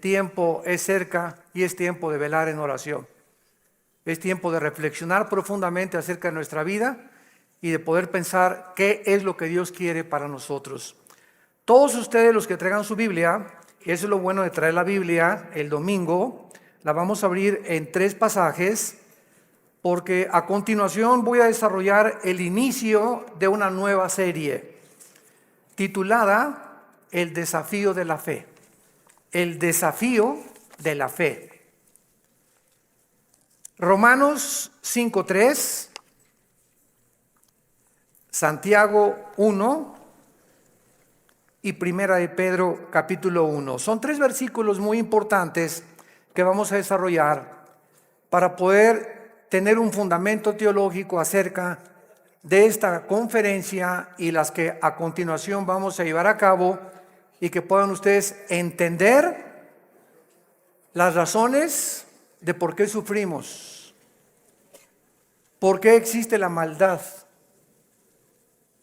tiempo es cerca y es tiempo de velar en oración. Es tiempo de reflexionar profundamente acerca de nuestra vida y de poder pensar qué es lo que Dios quiere para nosotros. Todos ustedes los que traigan su Biblia, y eso es lo bueno de traer la Biblia el domingo, la vamos a abrir en 3 pasajes, porque a continuación voy a desarrollar el inicio de una nueva serie titulada El desafío de la fe. El desafío de la fe. Romanos 5:3, Santiago 1 y Primera de Pedro capítulo 1. Son 3 versículos muy importantes que vamos a desarrollar para poder tener un fundamento teológico acerca de esta conferencia y las que a continuación vamos a llevar a cabo, y que puedan ustedes entender las razones de por qué sufrimos, por qué existe la maldad,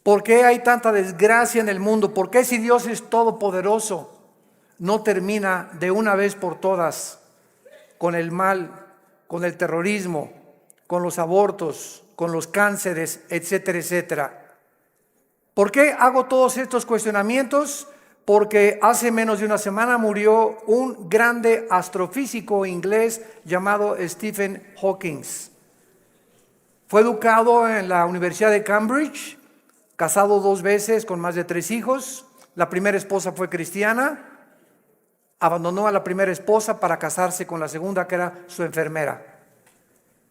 por qué hay tanta desgracia en el mundo, por qué, si Dios es todopoderoso, no termina de una vez por todas con el mal, con el terrorismo, con los abortos, con los cánceres, etcétera, etcétera. ¿Por qué hago todos estos cuestionamientos? Porque hace menos de una semana murió un grande astrofísico inglés llamado Stephen Hawking. Fue educado en la Universidad de Cambridge, casado 2 veces con más de 3 hijos. La primera esposa fue cristiana, abandonó a la primera esposa para casarse con la segunda, que era su enfermera.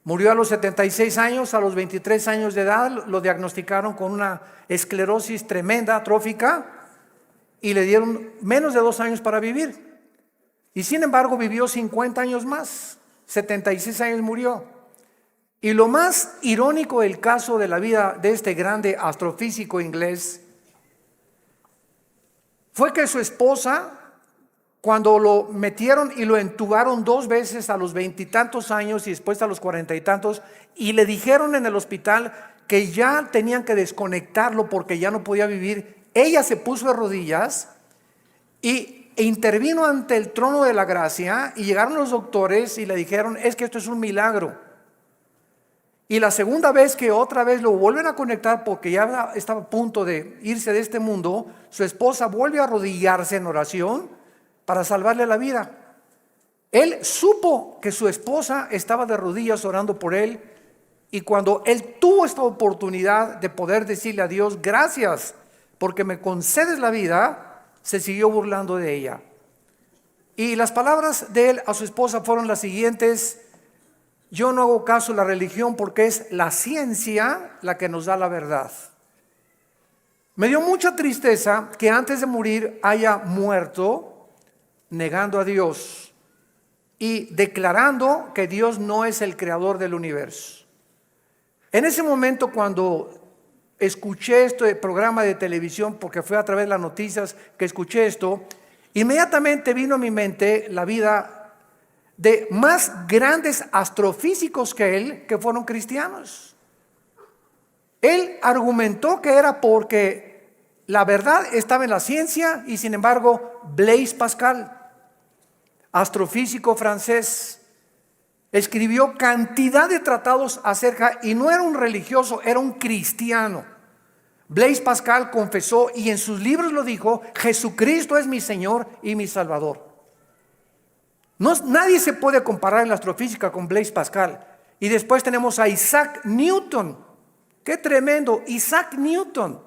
Murió a los 76 años, a los 23 años de edad lo diagnosticaron con una esclerosis tremenda, atrófica, y le dieron menos de 2 años para vivir. Y sin embargo vivió 50 años más, 76 años murió. Y lo más irónico del caso de la vida de este grande astrofísico inglés fue que su esposa, cuando lo metieron y lo entubaron 2 veces a los 20 y tantos años y después a los 40 y tantos, y le dijeron en el hospital que ya tenían que desconectarlo porque ya no podía vivir, ella se puso de rodillas e intervino ante el trono de la gracia, y llegaron los doctores y le dijeron: es que esto es un milagro. Y la segunda vez que otra vez lo vuelven a conectar porque ya estaba a punto de irse de este mundo, su esposa vuelve a arrodillarse en oración para salvarle la vida. Él supo que su esposa estaba de rodillas orando por él, y cuando él tuvo esta oportunidad de poder decirle a Dios: gracias porque me concedes la vida, se siguió burlando de ella. Y las palabras de él a su esposa fueron las siguientes: yo no hago caso a la religión porque es la ciencia la que nos da la verdad. Me dio mucha tristeza que antes de morir haya muerto negando a Dios y declarando que Dios no es el creador del universo. En ese momento, cuando escuché este programa de televisión, porque fue a través de las noticias que escuché esto, inmediatamente vino a mi mente la vida de más grandes astrofísicos que él, que fueron cristianos. Él argumentó que era porque la verdad estaba en la ciencia, y sin embargo Blaise Pascal, astrofísico francés, escribió cantidad de tratados acerca, y no era un religioso, era un cristiano. Blaise Pascal confesó, y en sus libros lo dijo: Jesucristo es mi Señor y mi Salvador. Nadie se puede comparar en la astrofísica con Blaise Pascal. Y después tenemos a Isaac Newton. ¡Qué tremendo! Isaac Newton,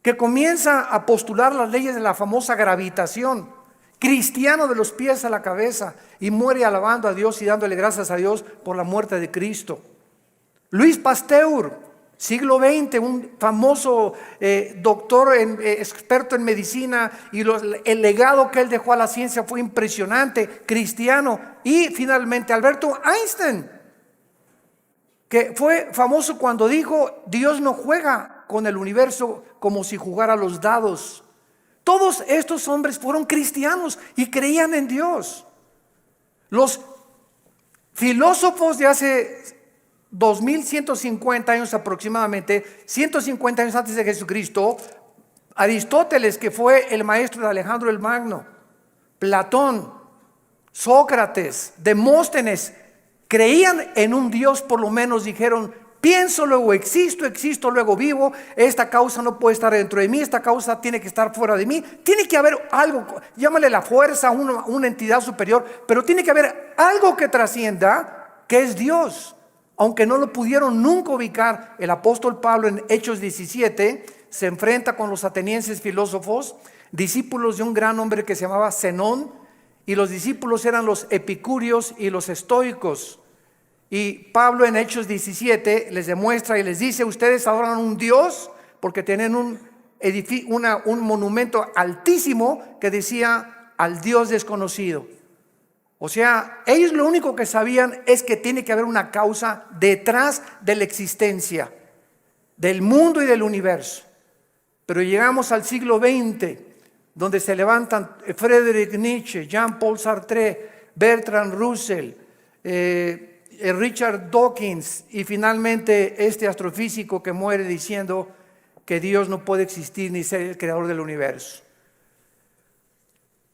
que comienza a postular las leyes de la famosa gravitación. Cristiano de los pies a la cabeza, y muere alabando a Dios y dándole gracias a Dios por la muerte de Cristo. Louis Pasteur, siglo XX, un famoso doctor, experto en medicina, y el legado que él dejó a la ciencia fue impresionante, cristiano. Y finalmente Alberto Einstein, que fue famoso cuando dijo: Dios no juega con el universo como si jugara los dados. Todos estos hombres fueron cristianos y creían en Dios. Los filósofos de hace 2150 años aproximadamente, 150 años antes de Jesucristo, Aristóteles, que fue el maestro de Alejandro el Magno, Platón, Sócrates, Demóstenes, creían en un Dios, por lo menos dijeron, pienso, luego existo, existo, luego vivo, esta causa no puede estar dentro de mí, esta causa tiene que estar fuera de mí, tiene que haber algo, llámale la fuerza, una entidad superior, pero tiene que haber algo que trascienda, que es Dios. Aunque no lo pudieron nunca ubicar, el apóstol Pablo en Hechos 17 se enfrenta con los atenienses filósofos, discípulos de un gran hombre que se llamaba Zenón, y los discípulos eran los epicúreos y los estoicos. Y Pablo en Hechos 17 les demuestra y les dice: ustedes adoran a un Dios porque tienen un monumento altísimo que decía al Dios desconocido. O sea, ellos lo único que sabían es que tiene que haber una causa detrás de la existencia del mundo y del universo. Pero llegamos al siglo XX, donde se levantan Friedrich Nietzsche, Jean-Paul Sartre, Bertrand Russell, Richard Dawkins, y finalmente este astrofísico que muere diciendo que Dios no puede existir ni ser el creador del universo.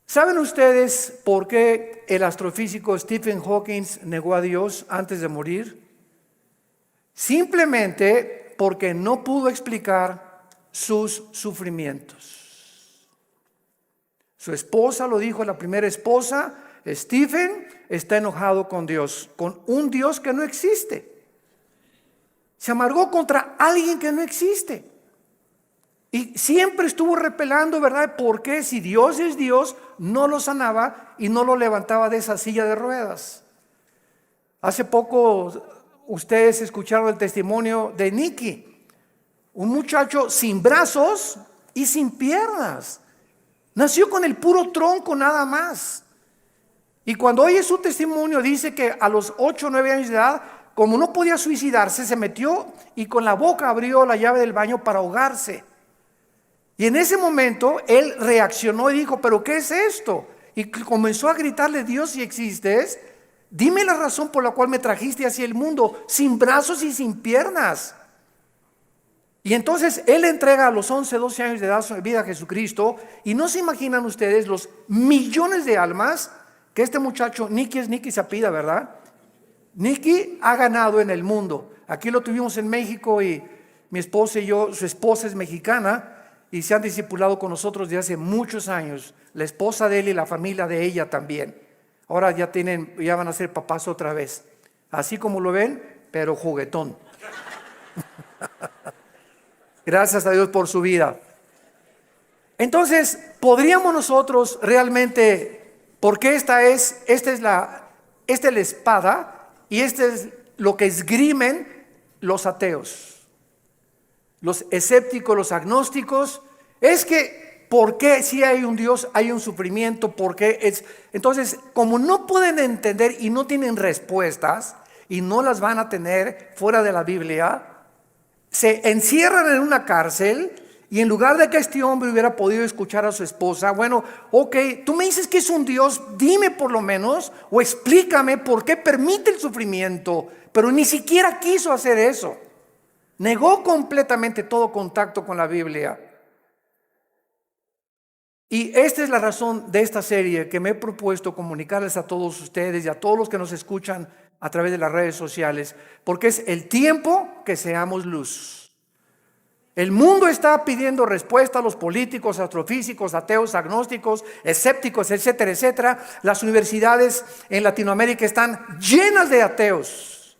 ¿Saben ustedes por qué el astrofísico Stephen Hawking negó a Dios antes de morir? Simplemente porque no pudo explicar sus sufrimientos. Su esposa lo dijo, la primera esposa: Stephen está enojado con Dios, con un Dios que no existe. Se amargó contra alguien que no existe. Y siempre estuvo repelando, ¿verdad? Porque si Dios es Dios, no lo sanaba y no lo levantaba de esa silla de ruedas. Hace poco ustedes escucharon el testimonio de Nicky, un muchacho sin brazos y sin piernas. Nació con el puro tronco nada más. Y cuando oye su testimonio dice que a los 8 o 9 años de edad, como no podía suicidarse, se metió y con la boca abrió la llave del baño para ahogarse. Y en ese momento él reaccionó y dijo: ¿pero qué es esto? Y comenzó a gritarle: Dios, si existes, dime la razón por la cual me trajiste hacia el mundo sin brazos y sin piernas. Y entonces él entrega a los 11, 12 años de edad su vida a Jesucristo. Y no se imaginan ustedes los millones de almas que este muchacho, Nicky se apellida, ¿verdad? Nicky ha ganado en el mundo. Aquí lo tuvimos en México y mi esposa y yo, su esposa es mexicana, y se han discipulado con nosotros desde hace muchos años. La esposa de él y la familia de ella también. Ahora ya van a ser papás otra vez. Así como lo ven, pero juguetón. Gracias a Dios por su vida. Entonces, ¿podríamos nosotros realmente, porque esta es la espada y este es lo que esgrimen los ateos, los escépticos, los agnósticos? Es que, ¿por qué si hay un Dios hay un sufrimiento? ¿Por qué es? Entonces, como no pueden entender y no tienen respuestas, y no las van a tener fuera de la Biblia, se encierran en una cárcel. Y en lugar de que este hombre hubiera podido escuchar a su esposa: bueno, ok, tú me dices que es un Dios, dime por lo menos, o explícame por qué permite el sufrimiento. Pero ni siquiera quiso hacer eso. Negó completamente todo contacto con la Biblia. Y esta es la razón de esta serie que me he propuesto comunicarles a todos ustedes y a todos los que nos escuchan a través de las redes sociales, porque es el tiempo que seamos luz. El mundo está pidiendo respuesta a los políticos, astrofísicos, ateos, agnósticos, escépticos, etcétera, etcétera. Las universidades en Latinoamérica están llenas de ateos,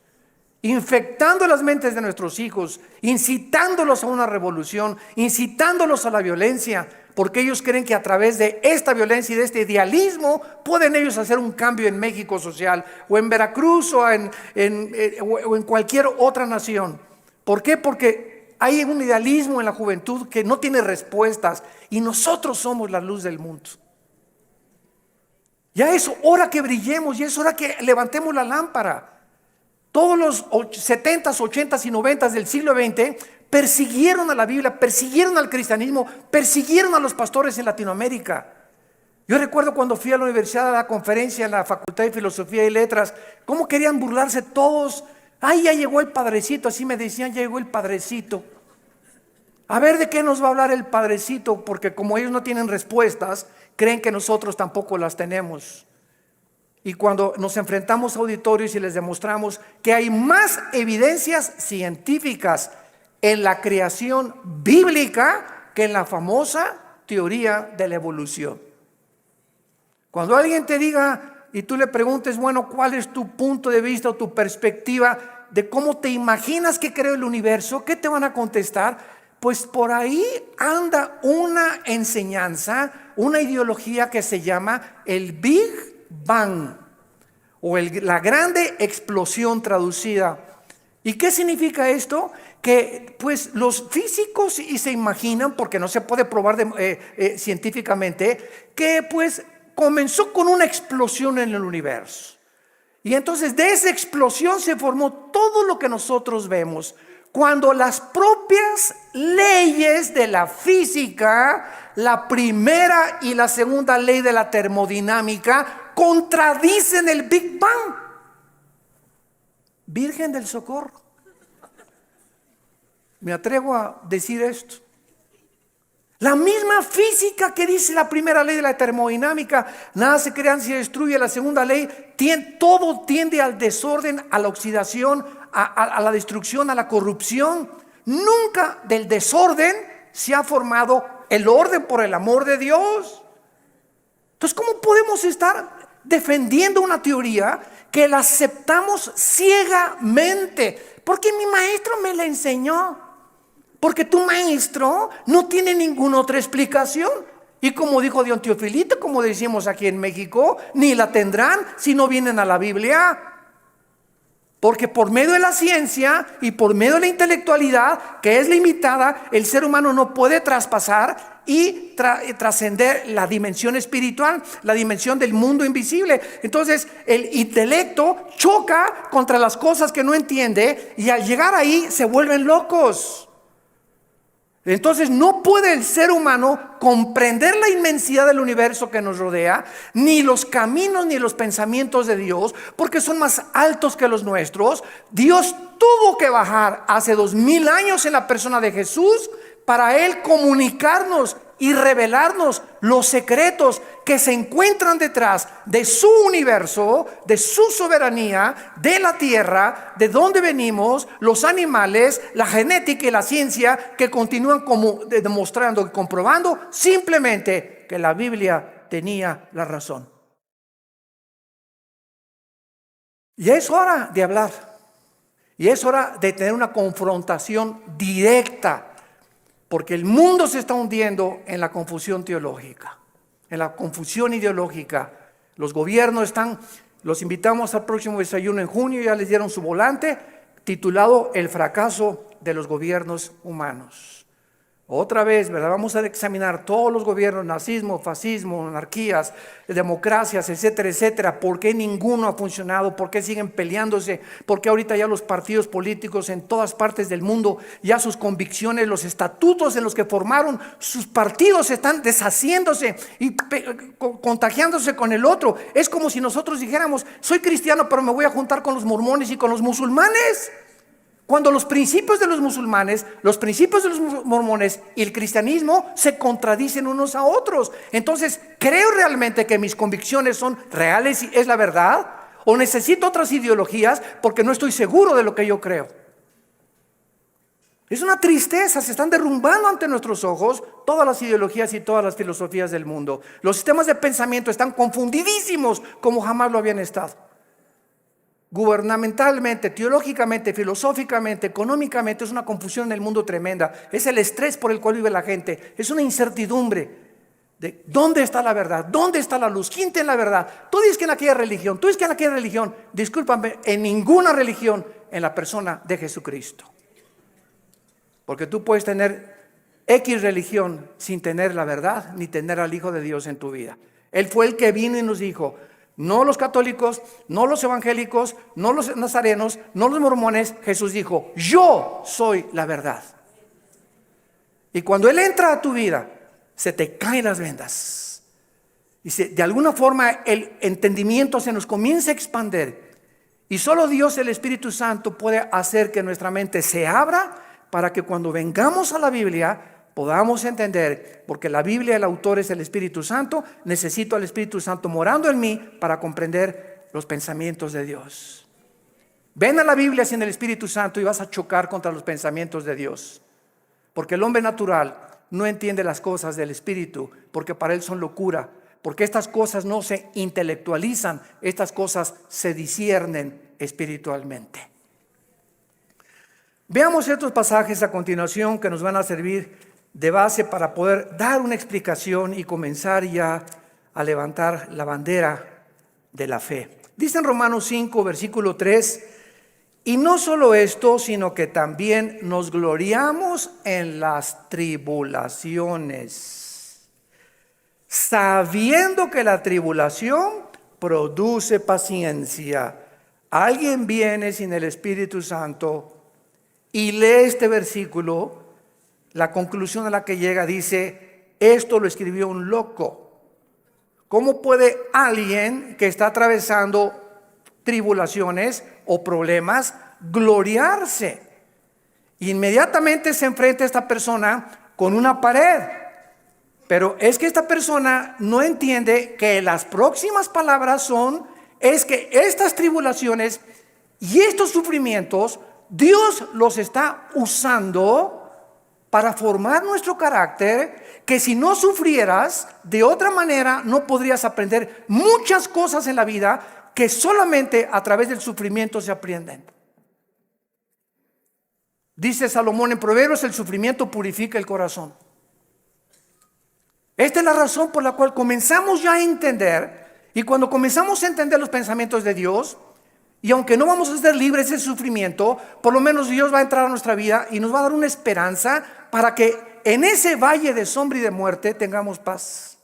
infectando las mentes de nuestros hijos, incitándolos a una revolución, incitándolos a la violencia, porque ellos creen que a través de esta violencia y de este idealismo pueden ellos hacer un cambio en México social, o en Veracruz, o en cualquier otra nación. ¿Por qué? Porque hay un idealismo en la juventud que no tiene respuestas, y nosotros somos la luz del mundo. Ya es hora que brillemos, ya es hora que levantemos la lámpara. Todos los 70s, 80s y 90s del siglo XX persiguieron a la Biblia, persiguieron al cristianismo, persiguieron a los pastores en Latinoamérica. Yo recuerdo cuando fui a la universidad a la conferencia en la Facultad de Filosofía y Letras, cómo querían burlarse todos. Ay, ya llegó el padrecito, así me decían: ya llegó el padrecito. A ver, ¿de qué nos va a hablar el padrecito? Porque como ellos no tienen respuestas, creen que nosotros tampoco las tenemos. y cuando nos enfrentamos a auditorios y les demostramos que hay más evidencias científicas en la creación bíblica que en la famosa teoría de la evolución. Cuando alguien te diga y tú le preguntes, bueno, ¿cuál es tu punto de vista o tu perspectiva de cómo te imaginas que creó el universo? ¿Qué te van a contestar? Pues por ahí anda una enseñanza, una ideología que se llama el Big Bang o la grande explosión traducida. ¿Y qué significa esto? Que pues los físicos y se imaginan, porque no se puede probar científicamente, que pues comenzó con una explosión en el universo. Y entonces de esa explosión se formó todo lo que nosotros vemos. Cuando las propias leyes de la física, la primera y la segunda ley de la termodinámica, contradicen el Big Bang. Virgen del Socorro. Me atrevo a decir esto. La misma física que dice la primera ley de la termodinámica, nada se crea ni se destruye, la segunda ley, todo tiende al desorden, a la oxidación, a la destrucción, a la corrupción. Nunca del desorden se ha formado el orden, por el amor de Dios. Entonces, ¿cómo podemos estar defendiendo una teoría que la aceptamos ciegamente? Porque mi maestro me la enseñó. Porque tu maestro no tiene ninguna otra explicación. Y como dijo Don Teofilito, como decimos aquí en México, ni la tendrán si no vienen a la Biblia. Porque por medio de la ciencia y por medio de la intelectualidad, que es limitada, el ser humano no puede traspasar y trascender la dimensión espiritual, la dimensión del mundo invisible. Entonces el intelecto choca contra las cosas que no entiende y al llegar ahí se vuelven locos. Entonces no puede el ser humano comprender la inmensidad del universo que nos rodea, ni los caminos ni los pensamientos de Dios, porque son más altos que los nuestros. Dios tuvo que bajar hace 2000 años en la persona de Jesús para Él comunicarnos y revelarnos los secretos que se encuentran detrás de su universo, de su soberanía, de la tierra, de dónde venimos, los animales, la genética y la ciencia, que continúan como demostrando y comprobando simplemente que la Biblia tenía la razón. Y es hora de hablar, y es hora de tener una confrontación directa. Porque el mundo se está hundiendo en la confusión teológica, en la confusión ideológica. Los gobiernos los invitamos al próximo desayuno en junio, ya les dieron su volante titulado El fracaso de los gobiernos humanos. Otra vez, ¿verdad? Vamos a examinar todos los gobiernos, nazismo, fascismo, monarquías, democracias, etcétera, etcétera. ¿Por qué ninguno ha funcionado? ¿Por qué siguen peleándose? ¿Por qué ahorita ya los partidos políticos en todas partes del mundo, ya sus convicciones, los estatutos en los que formaron sus partidos están deshaciéndose y contagiándose con el otro? Es como si nosotros dijéramos, soy cristiano, pero me voy a juntar con los mormones y con los musulmanes. Cuando los principios de los musulmanes, los principios de los mormones y el cristianismo se contradicen unos a otros. Entonces, ¿creo realmente que mis convicciones son reales y es la verdad? ¿O necesito otras ideologías porque no estoy seguro de lo que yo creo? Es una tristeza, se están derrumbando ante nuestros ojos todas las ideologías y todas las filosofías del mundo. Los sistemas de pensamiento están confundidísimos como jamás lo habían estado. Gubernamentalmente, teológicamente, filosóficamente, económicamente, es una confusión en el mundo tremenda. Es el estrés por el cual vive la gente. Es una incertidumbre de dónde está la verdad, dónde está la luz, quién tiene la verdad. Tú dices que en aquella religión, tú dices que en aquella religión. Discúlpame, en ninguna religión, en la persona de Jesucristo. Porque tú puedes tener X religión sin tener la verdad, ni tener al Hijo de Dios en tu vida. Él fue el que vino y nos dijo: no los católicos, no los evangélicos, no los nazarenos, no los mormones. Jesús dijo: yo soy la verdad. Y cuando Él entra a tu vida, se te caen las vendas. Y de alguna forma el entendimiento se nos comienza a expandir. Y solo Dios, el Espíritu Santo, puede hacer que nuestra mente se abra para que cuando vengamos a la Biblia podamos entender, porque la Biblia, el autor es el Espíritu Santo. Necesito al Espíritu Santo morando en mí para comprender los pensamientos de Dios. Ven a la Biblia sin el Espíritu Santo y vas a chocar contra los pensamientos de Dios. Porque el hombre natural no entiende las cosas del Espíritu, porque para él son locura. Porque estas cosas no se intelectualizan, estas cosas se disciernen espiritualmente. Veamos estos pasajes a continuación que nos van a servir de base para poder dar una explicación y comenzar ya a levantar la bandera de la fe. Dice en Romanos 5, versículo 3, y no solo esto, sino que también nos gloriamos en las tribulaciones, sabiendo que la tribulación produce paciencia. Alguien viene sin el Espíritu Santo y lee este versículo, la conclusión a la que llega dice, esto lo escribió un loco. ¿Cómo puede alguien que está atravesando tribulaciones o problemas gloriarse? Inmediatamente se enfrenta esta persona con una pared. Pero es que esta persona no entiende que las próximas palabras es que estas tribulaciones y estos sufrimientos, Dios los está usando para formar nuestro carácter, que si no sufrieras de otra manera no podrías aprender muchas cosas en la vida que solamente a través del sufrimiento se aprenden. Dice Salomón en Proverbios, el sufrimiento purifica el corazón. Esta es la razón por la cual comenzamos ya a entender, y cuando comenzamos a entender los pensamientos de Dios, y aunque no vamos a ser libres del sufrimiento, por lo menos Dios va a entrar a nuestra vida y nos va a dar una esperanza para que en ese valle de sombra y de muerte tengamos paz.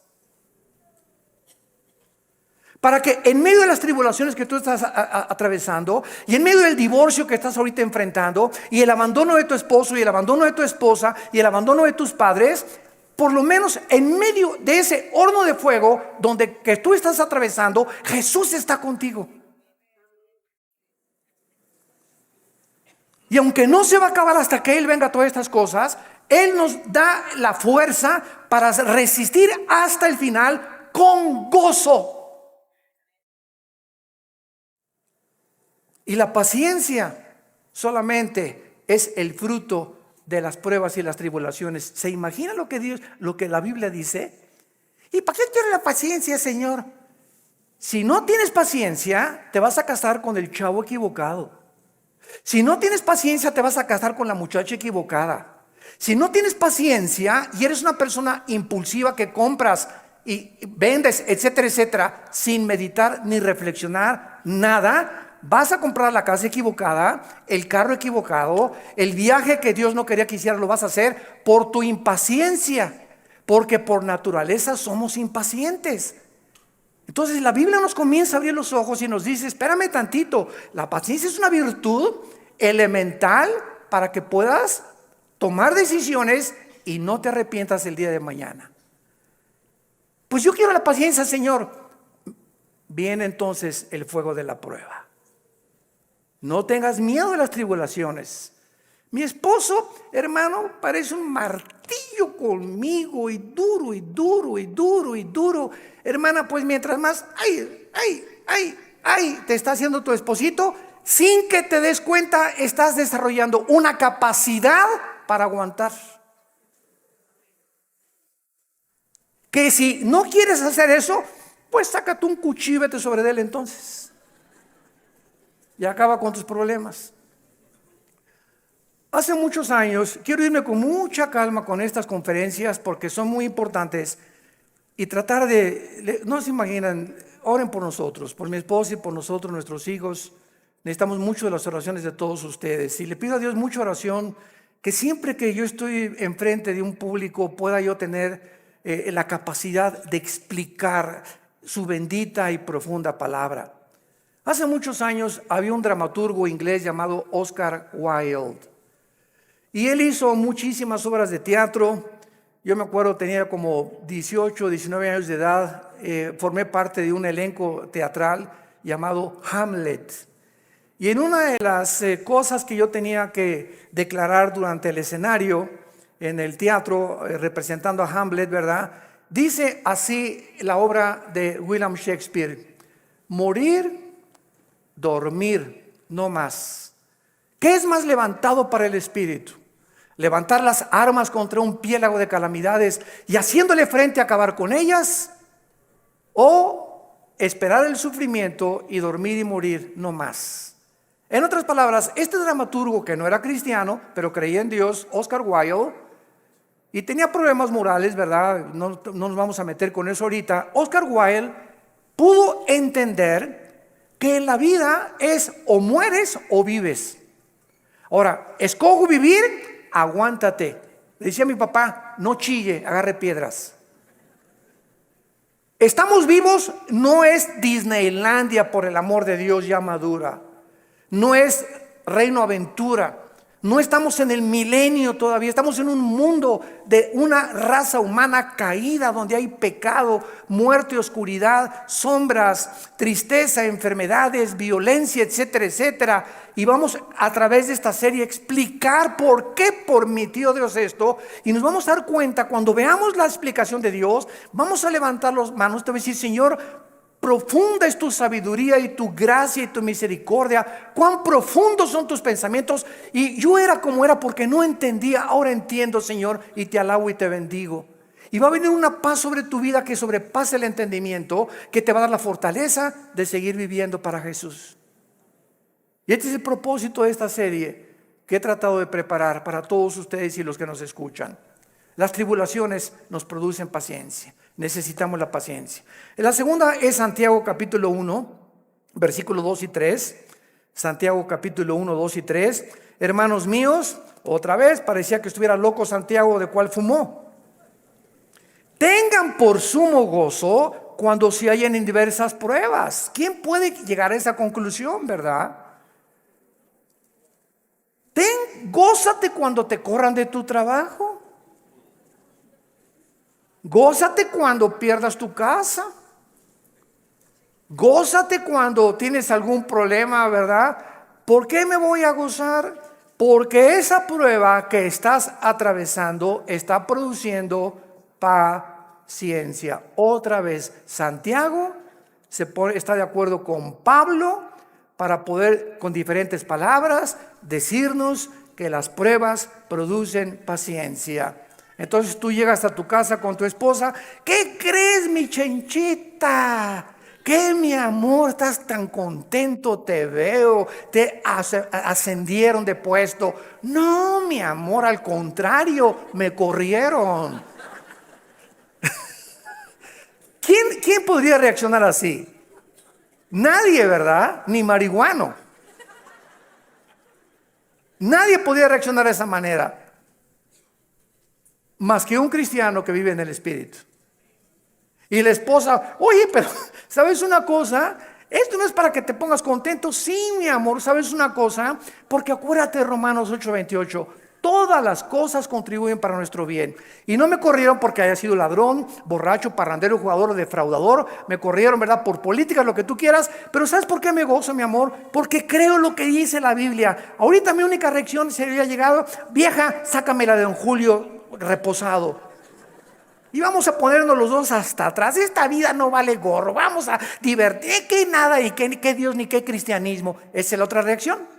Para que en medio de las tribulaciones que tú estás atravesando y en medio del divorcio que estás ahorita enfrentando y el abandono de tu esposo y el abandono de tu esposa y el abandono de tus padres, por lo menos en medio de ese horno de fuego que tú estás atravesando, Jesús está contigo. Y aunque no se va a acabar hasta que Él venga a todas estas cosas, Él nos da la fuerza para resistir hasta el final con gozo. Y la paciencia solamente es el fruto de las pruebas y las tribulaciones. ¿Se imagina lo que la Biblia dice? ¿Y para qué quiere la paciencia, Señor? Si no tienes paciencia, te vas a casar con el chavo equivocado. Si no tienes paciencia, te vas a casar con la muchacha equivocada. Si no tienes paciencia y eres una persona impulsiva que compras y vendes, etcétera, etcétera, sin meditar ni reflexionar nada, vas a comprar la casa equivocada, el carro equivocado, el viaje que Dios no quería que hicieras lo vas a hacer por tu impaciencia, porque por naturaleza somos impacientes. Entonces la Biblia nos comienza a abrir los ojos y nos dice, espérame tantito, la paciencia es una virtud elemental para que puedas tomar decisiones y no te arrepientas el día de mañana. Pues yo quiero la paciencia, Señor. Viene entonces el fuego de la prueba. No tengas miedo de las tribulaciones. Mi esposo, hermano, parece un martillo conmigo y duro y duro y duro y duro. Hermana, pues mientras más, te está haciendo tu esposito, sin que te des cuenta, estás desarrollando una capacidad para aguantar. Que si no quieres hacer eso, pues sácate un cuchillo y vete sobre él entonces. Y acaba con tus problemas. Hace muchos años, quiero irme con mucha calma con estas conferencias porque son muy importantes y tratar no se imaginan, oren por nosotros, por mi esposa y por nosotros, nuestros hijos. Necesitamos mucho de las oraciones de todos ustedes y le pido a Dios mucha oración, que siempre que yo estoy enfrente de un público pueda yo tener la capacidad de explicar su bendita y profunda palabra. Hace muchos años había un dramaturgo inglés llamado Oscar Wilde. Y él hizo muchísimas obras de teatro. Yo me acuerdo, tenía como 18, 19 años de edad. Formé parte de un elenco teatral llamado Hamlet. Y en una de las cosas que yo tenía que declarar durante el escenario, en el teatro, representando a Hamlet, ¿verdad? Dice así la obra de William Shakespeare: morir dormir, no más. ¿Qué es más levantado para el espíritu? ¿Levantar las armas contra un piélago de calamidades y haciéndole frente a acabar con ellas? ¿O esperar el sufrimiento y dormir y morir, no más? En otras palabras, este dramaturgo que no era cristiano, pero creía en Dios, Oscar Wilde, y tenía problemas morales, ¿verdad? No nos vamos a meter con eso ahorita. Oscar Wilde pudo entender que en la vida es o mueres o vives. Ahora, escojo vivir, aguántate. Le decía a mi papá, no chille, agarre piedras. Estamos vivos, no es Disneylandia, por el amor de Dios, ya madura. No es Reino Aventura. No estamos en el milenio todavía, estamos en un mundo de una raza humana caída, donde hay pecado, muerte, oscuridad, sombras, tristeza, enfermedades, violencia, etcétera, etcétera. Y vamos a través de esta serie a explicar por qué permitió Dios esto. Y nos vamos a dar cuenta, cuando veamos la explicación de Dios, vamos a levantar las manos, te voy a decir, Señor, profunda es tu sabiduría y tu gracia y tu misericordia. Cuán profundos son tus pensamientos. Y yo era como era porque no entendía. Ahora entiendo, Señor, y te alabo y te bendigo. Y va a venir una paz sobre tu vida que sobrepase el entendimiento, que te va a dar la fortaleza de seguir viviendo para Jesús. Y este es el propósito de esta serie que he tratado de preparar para todos ustedes y los que nos escuchan. Las tribulaciones nos producen paciencia. Necesitamos la paciencia. La segunda es Santiago capítulo 1, versículos 2 y 3. Santiago capítulo 1, 2 y 3. Hermanos míos, otra vez parecía que estuviera loco Santiago, de cuál fumó. Tengan por sumo gozo cuando se hallen en diversas pruebas. ¿Quién puede llegar a esa conclusión, verdad? Gózate cuando te corran de tu trabajo. Gózate cuando pierdas tu casa. Gózate cuando tienes algún problema, ¿verdad? ¿Por qué me voy a gozar? Porque esa prueba que estás atravesando está produciendo paciencia. Otra vez, Santiago está de acuerdo con Pablo para poder, con diferentes palabras, decirnos que las pruebas producen paciencia. Entonces tú llegas a tu casa con tu esposa. ¿Qué crees, mi chenchita? ¿Qué, mi amor? Estás tan contento, te veo. Te ascendieron de puesto. No, mi amor, al contrario, me corrieron. ¿Quién podría reaccionar así? Nadie, ¿verdad? Ni marihuano. Nadie podría reaccionar de esa manera, más que un cristiano que vive en el Espíritu. Y la esposa, oye, pero ¿sabes una cosa? Esto no es para que te pongas contento. Sí, mi amor, ¿sabes una cosa? Porque acuérdate de Romanos 8:28. Todas las cosas contribuyen para nuestro bien. Y no me corrieron porque haya sido ladrón, borracho, parrandero, jugador o defraudador. Me corrieron, ¿verdad? Por políticas, lo que tú quieras. Pero ¿sabes por qué me gozo, mi amor? Porque creo lo que dice la Biblia. Ahorita mi única reacción sería llegado, vieja, sácamela de don Julio reposado. Y vamos a ponernos los dos hasta atrás. Esta vida no vale gorro. Vamos a divertir. Que nada y que Dios ni qué cristianismo. Esa es la otra reacción.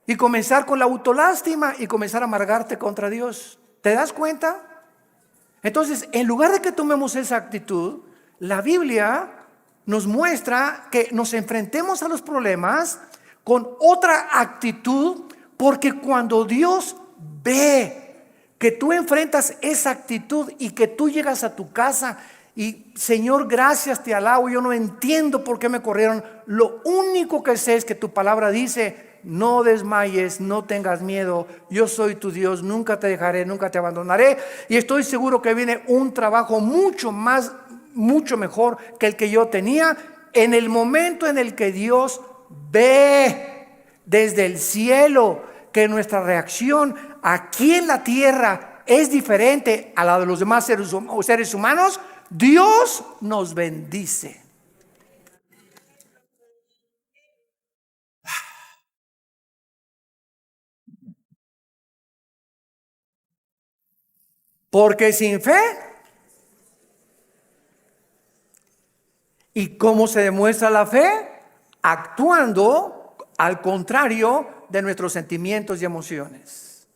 Y comenzar con la autolástima y comenzar a amargarte contra Dios. ¿Te das cuenta? Entonces, en lugar de que tomemos esa actitud, la Biblia nos muestra que nos enfrentemos a los problemas con otra actitud, porque cuando Dios ve que tú enfrentas esa actitud y que tú llegas a tu casa y Señor, gracias, te alabo, yo no entiendo por qué me corrieron, lo único que sé es que tu palabra dice: no desmayes, no tengas miedo, yo soy tu Dios, nunca te dejaré, nunca te abandonaré. Y estoy seguro que viene un trabajo mucho mejor que el que yo tenía. En el momento en el que Dios ve desde el cielo que nuestra reacción aquí en la tierra es diferente a la de los demás seres humanos, Dios nos bendice. Porque sin fe, ¿y cómo se demuestra la fe? actuando al contrario de nuestros sentimientos y emociones.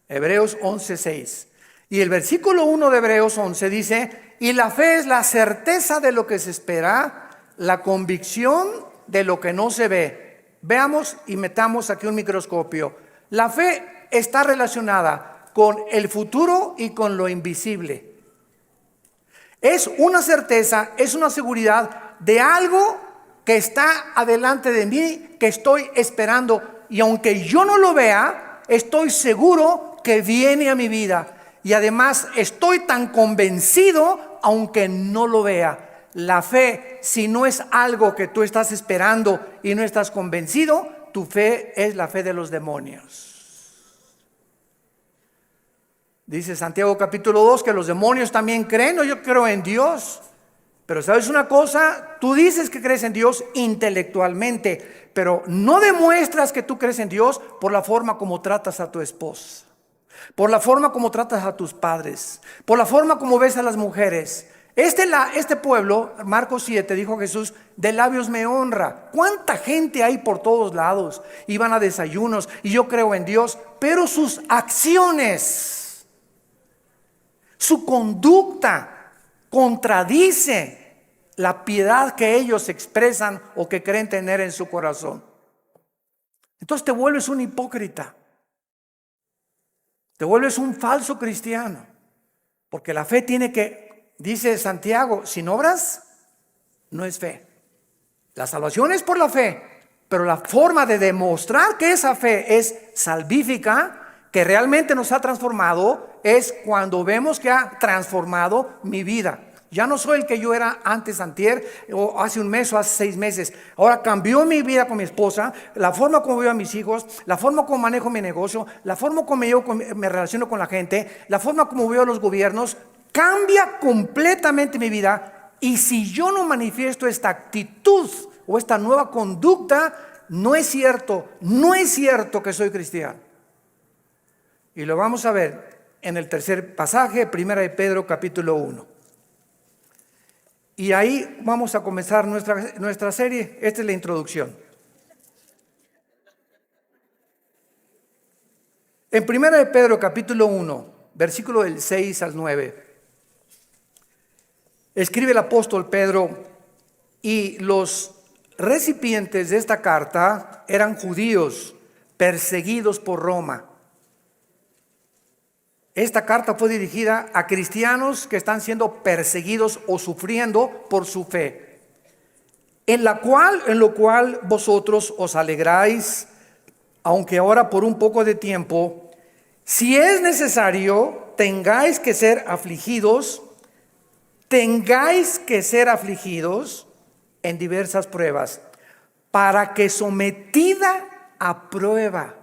Hebreos 11:6. Y el versículo 1 de Hebreos 11 dice: y la fe es la certeza de lo que se espera, la convicción de lo que no se ve. Veamos y metamos aquí un microscopio. La fe está relacionada con el futuro y con lo invisible. Es una certeza, es una seguridad de algo que está adelante de mí, que estoy esperando. Y aunque yo no lo vea, estoy seguro que viene a mi vida. Y además estoy tan convencido, aunque no lo vea. La fe, si no es algo que tú estás esperando y no estás convencido, tu fe es la fe de los demonios. Dice Santiago capítulo 2 que los demonios también creen. No, yo creo en Dios. Pero ¿sabes una cosa? Tú dices que crees en Dios intelectualmente, pero no demuestras que tú crees en Dios por la forma como tratas a tu esposa, por la forma como tratas a tus padres, por la forma como ves a las mujeres. Este pueblo, Marcos 7, dijo Jesús, de labios me honra. ¿Cuánta gente hay por todos lados? Iban a desayunos y yo creo en Dios, pero sus acciones, su conducta contradice la piedad que ellos expresan o que creen tener en su corazón. Entonces te vuelves un hipócrita, te vuelves un falso cristiano, porque la fe tiene que, dice Santiago, sin obras no es fe. La salvación es por la fe, pero la forma de demostrar que esa fe es salvífica, que realmente nos ha transformado, es cuando vemos que ha transformado mi vida. Ya no soy el que yo era antes, antier, o hace un mes o hace 6 meses. Ahora cambió mi vida con mi esposa, la forma como veo a mis hijos, la forma como manejo mi negocio, la forma como me relaciono con la gente, la forma como veo a los gobiernos. Cambia completamente mi vida. Y si yo no manifiesto esta actitud o esta nueva conducta, no es cierto que soy cristiano. Y lo vamos a ver en el tercer pasaje, Primera de Pedro capítulo 1. Y ahí vamos a comenzar nuestra serie. Esta es la introducción. En Primera de Pedro capítulo 1, versículo del 6 al 9, escribe el apóstol Pedro, y los recipientes de esta carta eran judíos perseguidos por Roma. Esta carta fue dirigida a cristianos que están siendo perseguidos o sufriendo por su fe, en lo cual vosotros os alegráis, aunque ahora por un poco de tiempo, si es necesario, tengáis que ser afligidos en diversas pruebas, para que sometida a prueba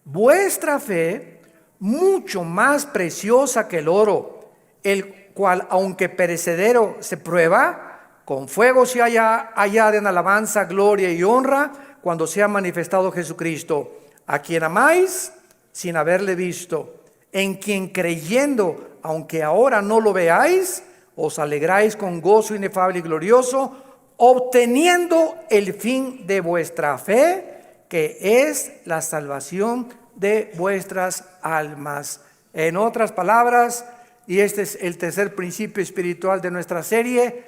vuestra fe, mucho más preciosa que el oro, el cual aunque perecedero se prueba, con fuego se añade en alabanza, gloria y honra, cuando sea manifestado Jesucristo, a quien amáis sin haberle visto, en quien creyendo, aunque ahora no lo veáis, os alegráis con gozo inefable y glorioso, obteniendo el fin de vuestra fe, que es la salvación de vuestras almas. En otras palabras, y este es el tercer principio espiritual de nuestra serie,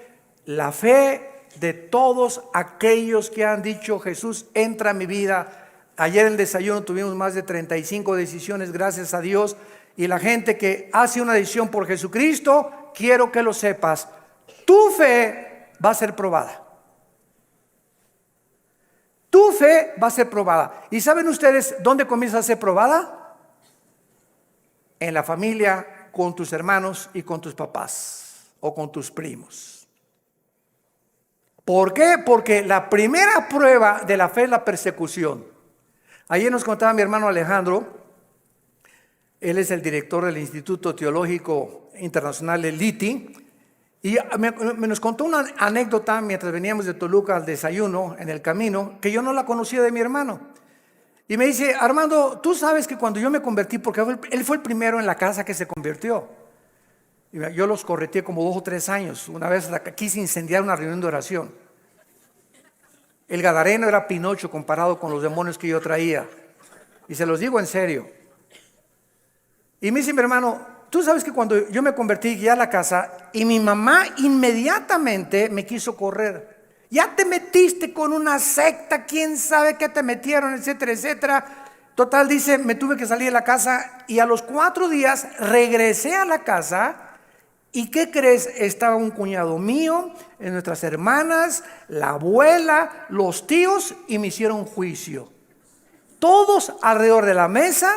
la fe de todos aquellos que han dicho: Jesús, entra a mi vida. Ayer en el desayuno tuvimos más de 35 decisiones, gracias a Dios. Y la gente que hace una decisión por Jesucristo, quiero que lo sepas, tu fe va a ser probada. Tu fe va a ser probada. ¿Y saben ustedes dónde comienza a ser probada? En la familia, con tus hermanos y con tus papás o con tus primos. ¿Por qué? Porque la primera prueba de la fe es la persecución. Ayer nos contaba mi hermano Alejandro, él es el director del Instituto Teológico Internacional, el ITI, y nos contó una anécdota mientras veníamos de Toluca al desayuno en el camino, que yo no la conocía de mi hermano. Y me dice: Armando, tú sabes que cuando yo me convertí, porque él fue el primero en la casa que se convirtió, y yo los correteé como 2 o 3 años. Una vez quise incendiar una reunión de oración. El gadareno era Pinocho comparado con los demonios que yo traía. Y se los digo en serio. Y me dice mi hermano, tú sabes que cuando yo me convertí ya a la casa, y mi mamá inmediatamente me quiso correr. Ya te metiste con una secta, quién sabe qué te metieron, etcétera, etcétera. Total, dice, me tuve que salir de la casa y a los 4 días regresé a la casa. ¿Y qué crees? Estaba un cuñado mío, nuestras hermanas, la abuela, los tíos, y me hicieron juicio. Todos alrededor de la mesa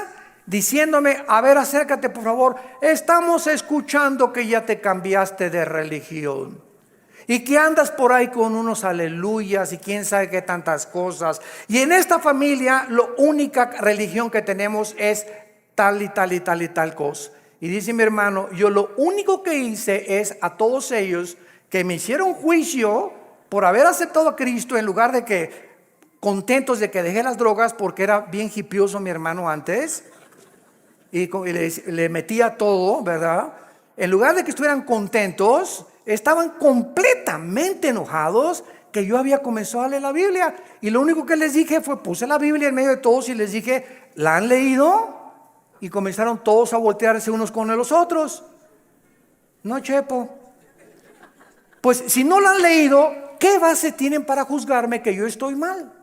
diciéndome, a ver, acércate por favor, estamos escuchando que ya te cambiaste de religión y que andas por ahí con unos aleluyas y quién sabe qué tantas cosas. Y en esta familia la única religión que tenemos es tal y tal y tal y tal cosa. Y dice mi hermano, yo lo único que hice es a todos ellos que me hicieron juicio por haber aceptado a Cristo, en lugar de que contentos de que dejé las drogas, porque era bien hipioso mi hermano antes, y le metía todo, ¿verdad? En lugar de que estuvieran contentos, estaban completamente enojados que yo había comenzado a leer la Biblia. Y lo único que les dije fue, puse la Biblia en medio de todos y les dije, ¿la han leído? Y comenzaron todos a voltearse unos con los otros. No, Chepo. Pues si no la han leído, ¿qué base tienen para juzgarme que yo estoy mal?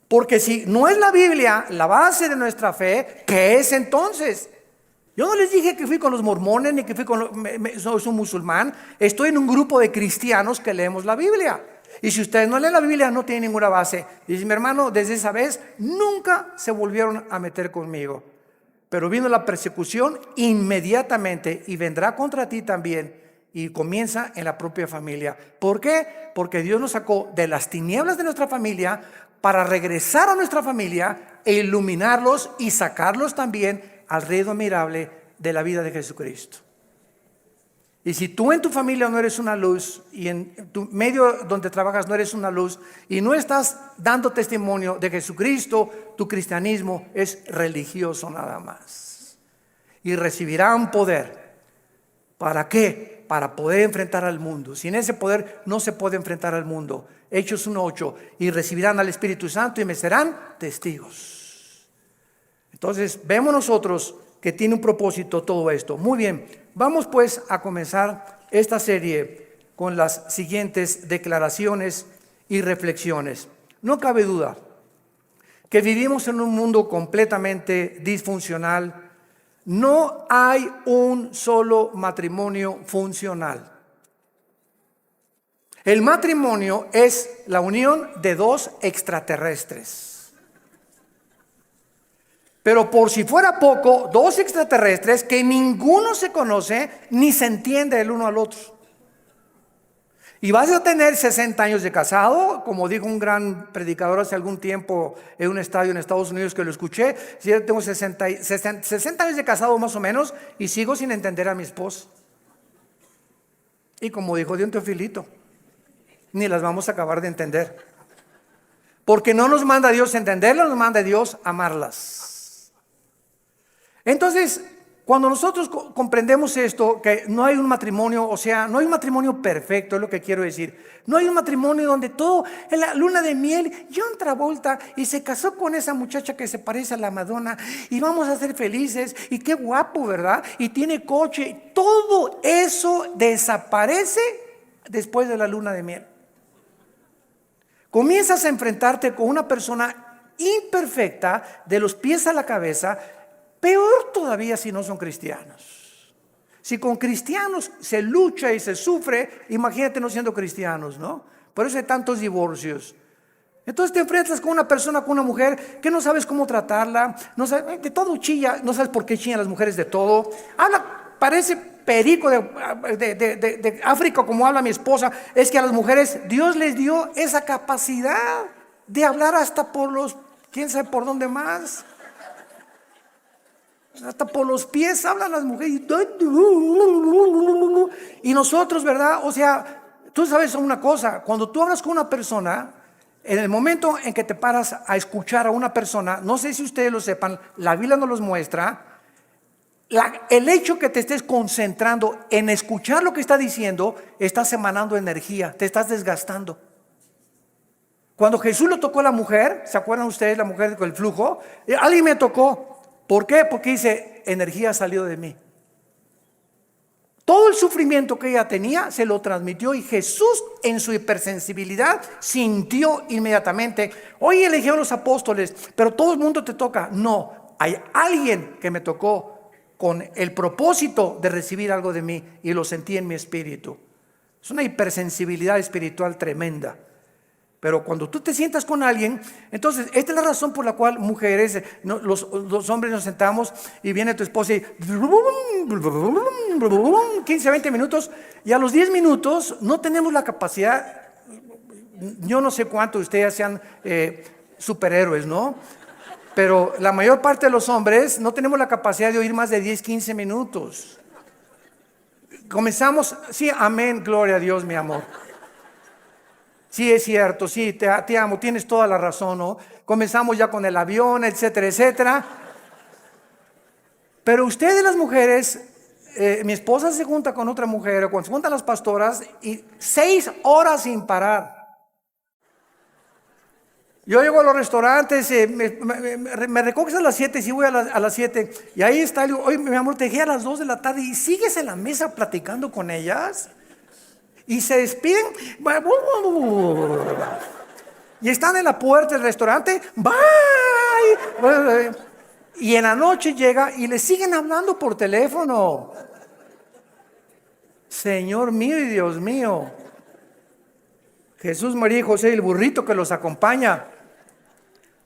Porque si no es la Biblia la base de nuestra fe, ¿qué es entonces? Yo no les dije que fui con los mormones ni que fui con soy un musulmán. Estoy en un grupo de cristianos que leemos la Biblia. Y si ustedes no leen la Biblia, no tienen ninguna base. Y dice mi hermano, desde esa vez nunca se volvieron a meter conmigo. Pero vino la persecución inmediatamente y vendrá contra ti también, y comienza en la propia familia. ¿Por qué? Porque Dios nos sacó de las tinieblas de nuestra familia para regresar a nuestra familia e iluminarlos y sacarlos también al reino admirable de la vida de Jesucristo. Y si tú en tu familia no eres una luz, y en tu medio donde trabajas no eres una luz, y no estás dando testimonio de Jesucristo, tu cristianismo es religioso nada más. Y recibirán poder. ¿Para qué? Para poder enfrentar al mundo. Sin ese poder no se puede enfrentar al mundo. Hechos 1:8. Y recibirán al Espíritu Santo y me serán testigos. Entonces vemos nosotros que tiene un propósito todo esto. Muy bien, vamos pues a comenzar esta serie con las siguientes declaraciones y reflexiones. No cabe duda que vivimos en un mundo completamente disfuncional. No hay un solo matrimonio funcional. El matrimonio es la unión de dos extraterrestres. Pero por si fuera poco, dos extraterrestres que ninguno se conoce ni se entiende el uno al otro. Y vas a tener 60 años de casado, como dijo un gran predicador hace algún tiempo en un estadio en Estados Unidos que lo escuché. Yo tengo 60 años de casado más o menos y sigo sin entender a mi esposa. Y como dijo Dios Teofilito, ni las vamos a acabar de entender. Porque no nos manda Dios entenderlas, nos manda Dios amarlas. Entonces, cuando nosotros comprendemos esto, que no hay un matrimonio, o sea, no hay un matrimonio perfecto, es lo que quiero decir. No hay un matrimonio donde todo, en la luna de miel, John Travolta y se casó con esa muchacha que se parece a la Madonna y vamos a ser felices y qué guapo, ¿verdad? Y tiene coche. Todo eso desaparece después de la luna de miel. Comienzas a enfrentarte con una persona imperfecta de los pies a la cabeza. Peor todavía si no son cristianos. Si con cristianos se lucha y se sufre, imagínate no siendo cristianos, ¿no? Por eso hay tantos divorcios. Entonces te enfrentas con una persona, con una mujer que no sabes cómo tratarla, no sabes, de todo chilla, no sabes por qué chillan las mujeres de todo. Habla, parece perico de África como habla mi esposa. Es que a las mujeres Dios les dio esa capacidad de hablar hasta por los, quién sabe por dónde más. Hasta por los pies hablan las mujeres. Y nosotros, ¿verdad? O sea, tú sabes una cosa. Cuando tú hablas con una persona, en el momento en que te paras a escuchar a una persona, no sé si ustedes lo sepan, la Biblia nos los muestra. El hecho que te estés concentrando en escuchar lo que está diciendo, estás emanando energía, te estás desgastando. Cuando Jesús lo tocó a la mujer, ¿se acuerdan ustedes la mujer con el flujo? Alguien me tocó. ¿Por qué? Porque dice, energía salió de mí. Todo el sufrimiento que ella tenía se lo transmitió y Jesús en su hipersensibilidad sintió inmediatamente. Hoy eligieron los apóstoles, pero todo el mundo te toca. No, hay alguien que me tocó con el propósito de recibir algo de mí y lo sentí en mi espíritu. Es una hipersensibilidad espiritual tremenda. Pero cuando tú te sientas con alguien, entonces esta es la razón por la cual mujeres, los hombres nos sentamos y viene tu esposa y 15, 20 minutos y a los 10 minutos no tenemos la capacidad, yo no sé cuántos de ustedes sean superhéroes, ¿no? Pero la mayor parte de los hombres no tenemos la capacidad de oír más de 10, 15 minutos. Comenzamos, sí, amén, gloria a Dios, mi amor. Sí, es cierto, sí, te amo, tienes toda la razón, ¿no? Comenzamos ya con el avión, etcétera, etcétera. Pero ustedes las mujeres, mi esposa se junta con otra mujer, o cuando se juntan las pastoras, y 6 horas sin parar. Yo llego a los restaurantes, me recoges a las 7, sí voy a las 7, y ahí está, digo, oye, mi amor, te dejé a las 2 de la tarde, y sigues en la mesa platicando con ellas. Y se despiden y están en la puerta del restaurante. Bye. Y en la noche llega y le siguen hablando por teléfono. Señor mío y Dios mío. Jesús, María y José y el burrito que los acompaña.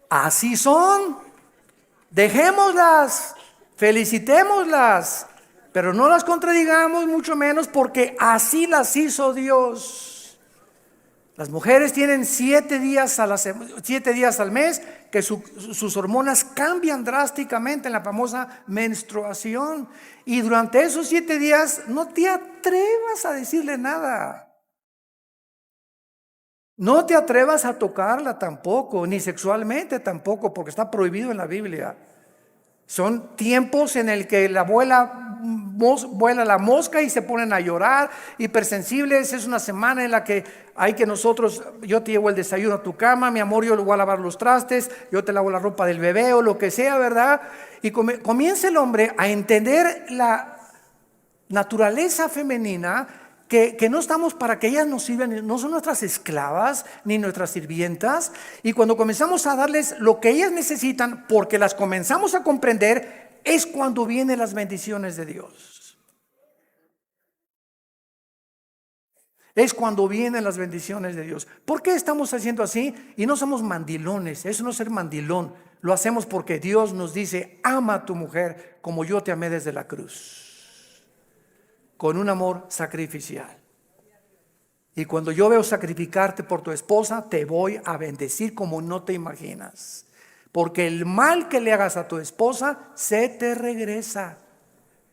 Así son. Dejémoslas, felicitémoslas. Pero no las contradigamos, mucho menos, porque así las hizo Dios. Las mujeres tienen 7 días al mes que sus hormonas cambian drásticamente en la famosa menstruación. Y durante esos 7 días no te atrevas a decirle nada. No te atrevas a tocarla tampoco, ni sexualmente tampoco, porque está prohibido en la Biblia. Son tiempos en el que vuela la mosca y se ponen a llorar, hipersensibles. Es una semana en la que hay que yo te llevo el desayuno a tu cama, mi amor, yo le voy a lavar los trastes, yo te lavo la ropa del bebé o lo que sea, ¿verdad? Y comienza el hombre a entender la naturaleza femenina, que no estamos para que ellas nos sirvan, no son nuestras esclavas ni nuestras sirvientas. Y cuando comenzamos a darles lo que ellas necesitan, porque las comenzamos a comprender, es cuando vienen las bendiciones de Dios. Es cuando vienen las bendiciones de Dios. ¿Por qué estamos haciendo así? Y no somos mandilones, eso no es ser mandilón. Lo hacemos porque Dios nos dice, ama a tu mujer como yo te amé desde la cruz. Con un amor sacrificial. Y cuando yo veo sacrificarte por tu esposa, te voy a bendecir como no te imaginas. Porque el mal que le hagas a tu esposa se te regresa.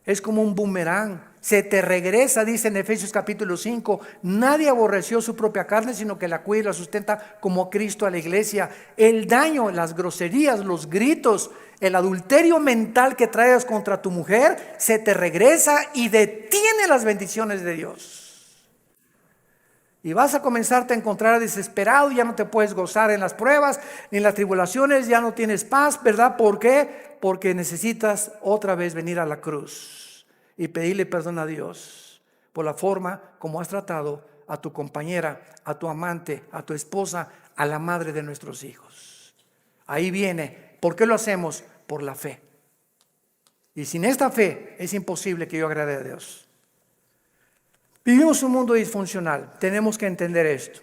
Es como un boomerang. Se te regresa, dice en Efesios capítulo 5. Nadie aborreció su propia carne, sino que la cuida y la sustenta como Cristo a la iglesia. El daño, las groserías, los gritos, el adulterio mental que traes contra tu mujer, se te regresa y detiene las bendiciones de Dios. Y vas a comenzarte a encontrar desesperado, ya no te puedes gozar en las pruebas, ni en las tribulaciones, ya no tienes paz, ¿verdad? ¿Por qué? Porque necesitas otra vez venir a la cruz y pedirle perdón a Dios por la forma como has tratado a tu compañera, a tu amante, a tu esposa, a la madre de nuestros hijos. Ahí viene. ¿Por qué lo hacemos? Por la fe. Y sin esta fe es imposible que yo agrade a Dios. Vivimos un mundo disfuncional, tenemos que entender esto.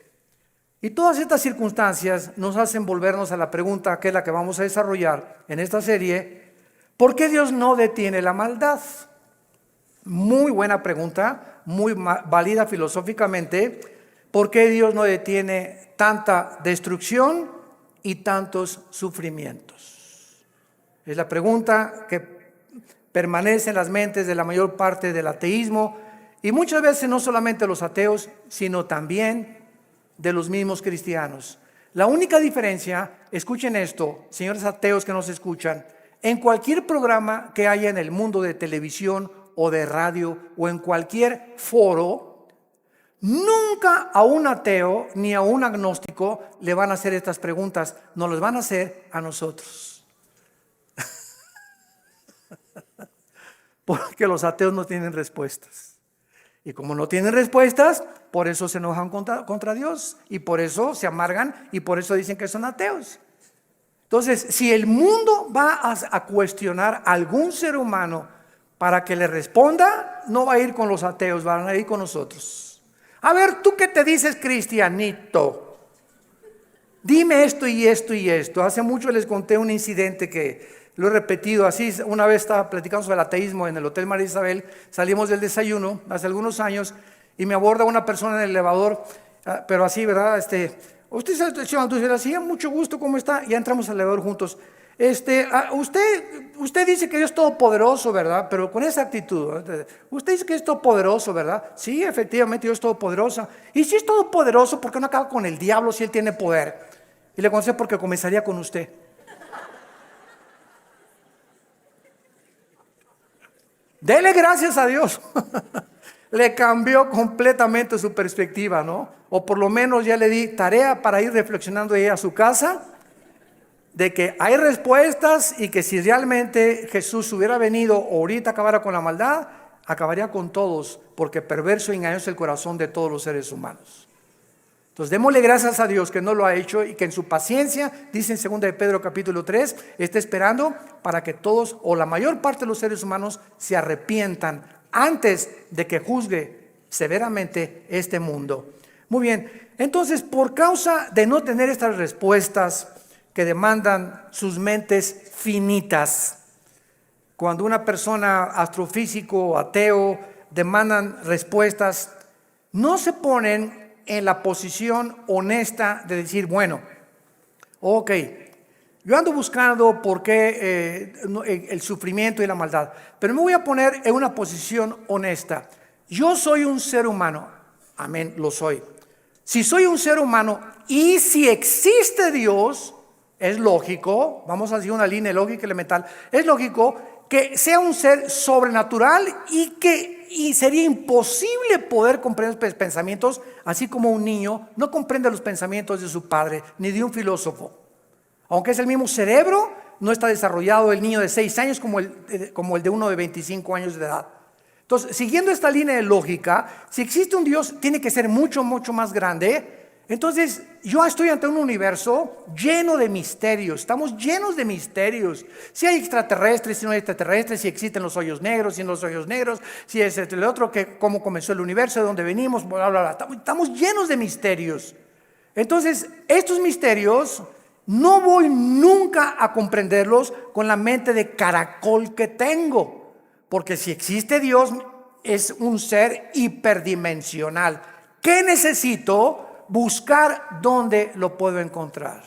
Y todas estas circunstancias nos hacen volvernos a la pregunta, que es la que vamos a desarrollar en esta serie: ¿por qué Dios no detiene la maldad? Muy buena pregunta, muy válida filosóficamente. ¿Por qué Dios no detiene tanta destrucción y tantos sufrimientos? Es la pregunta que permanece en las mentes de la mayor parte del ateísmo, y muchas veces no solamente los ateos, sino también de los mismos cristianos. La única diferencia, escuchen esto, señores ateos que nos escuchan, en cualquier programa que haya en el mundo de televisión o de radio o en cualquier foro, Nunca a un ateo ni a un agnóstico le van a hacer estas preguntas, nos las van a hacer a nosotros. Porque los ateos no tienen respuestas. Y como no tienen respuestas, por eso se enojan contra Dios. Y por eso se amargan y por eso dicen que son ateos. Entonces, si el mundo va a cuestionar a algún ser humano para que le responda, no va a ir con los ateos, van a ir con nosotros. A ver, ¿tú qué te dices, cristianito? Dime esto y esto y esto. Hace mucho les conté un incidente que lo he repetido así. Una vez estaba platicando sobre el ateísmo en el Hotel María Isabel. Salimos del desayuno hace algunos años y me aborda una persona en el elevador, pero así, ¿verdad? Usted es el señor Andrés, así, mucho gusto, ¿cómo está? Ya entramos al elevador juntos. Usted dice que Dios es todopoderoso, ¿verdad? Pero con esa actitud, ¿verdad? Usted dice que es todopoderoso, ¿verdad? Sí, efectivamente, Dios es todopoderoso. Y si es todopoderoso, ¿por qué no acaba con el diablo si él tiene poder? Y le contesté, porque comenzaría con usted. Dele gracias a Dios. Le cambió completamente su perspectiva, ¿no? O por lo menos ya le di tarea para ir reflexionando ella a su casa, de que hay respuestas y que si realmente Jesús hubiera venido o ahorita acabara con la maldad, acabaría con todos, porque perverso y engañoso es el corazón de todos los seres humanos. Entonces démosle gracias a Dios que no lo ha hecho y que en su paciencia, dice en 2 de Pedro capítulo 3, está esperando para que todos o la mayor parte de los seres humanos se arrepientan antes de que juzgue severamente este mundo. Muy bien, entonces por causa de no tener estas respuestas que demandan sus mentes finitas, cuando una persona astrofísico o ateo demandan respuestas, no se ponen en la posición honesta de decir, bueno, ok, yo ando buscando por qué el sufrimiento y la maldad, pero me voy a poner en una posición honesta. Yo soy un ser humano, amén, lo soy. Si soy un ser humano y si existe Dios, es lógico, vamos a decir una línea lógica elemental, es lógico que sea un ser sobrenatural y sería imposible poder comprender los pensamientos, así como un niño no comprende los pensamientos de su padre, ni de un filósofo. Aunque es el mismo cerebro, no está desarrollado el niño de 6 años como el de uno de 25 años de edad. Entonces, siguiendo esta línea de lógica, si existe un Dios, tiene que ser mucho, mucho más grande. Entonces, yo estoy ante un universo lleno de misterios. Estamos llenos de misterios. Si hay extraterrestres, si no hay extraterrestres, si existen los hoyos negros, si no los hoyos negros, si es el otro, cómo comenzó el universo, de dónde venimos, bla, bla, bla. Estamos llenos de misterios. Entonces, estos misterios no voy nunca a comprenderlos con la mente de caracol que tengo. Porque si existe Dios, es un ser hiperdimensional. ¿Qué necesito? Buscar dónde lo puedo encontrar.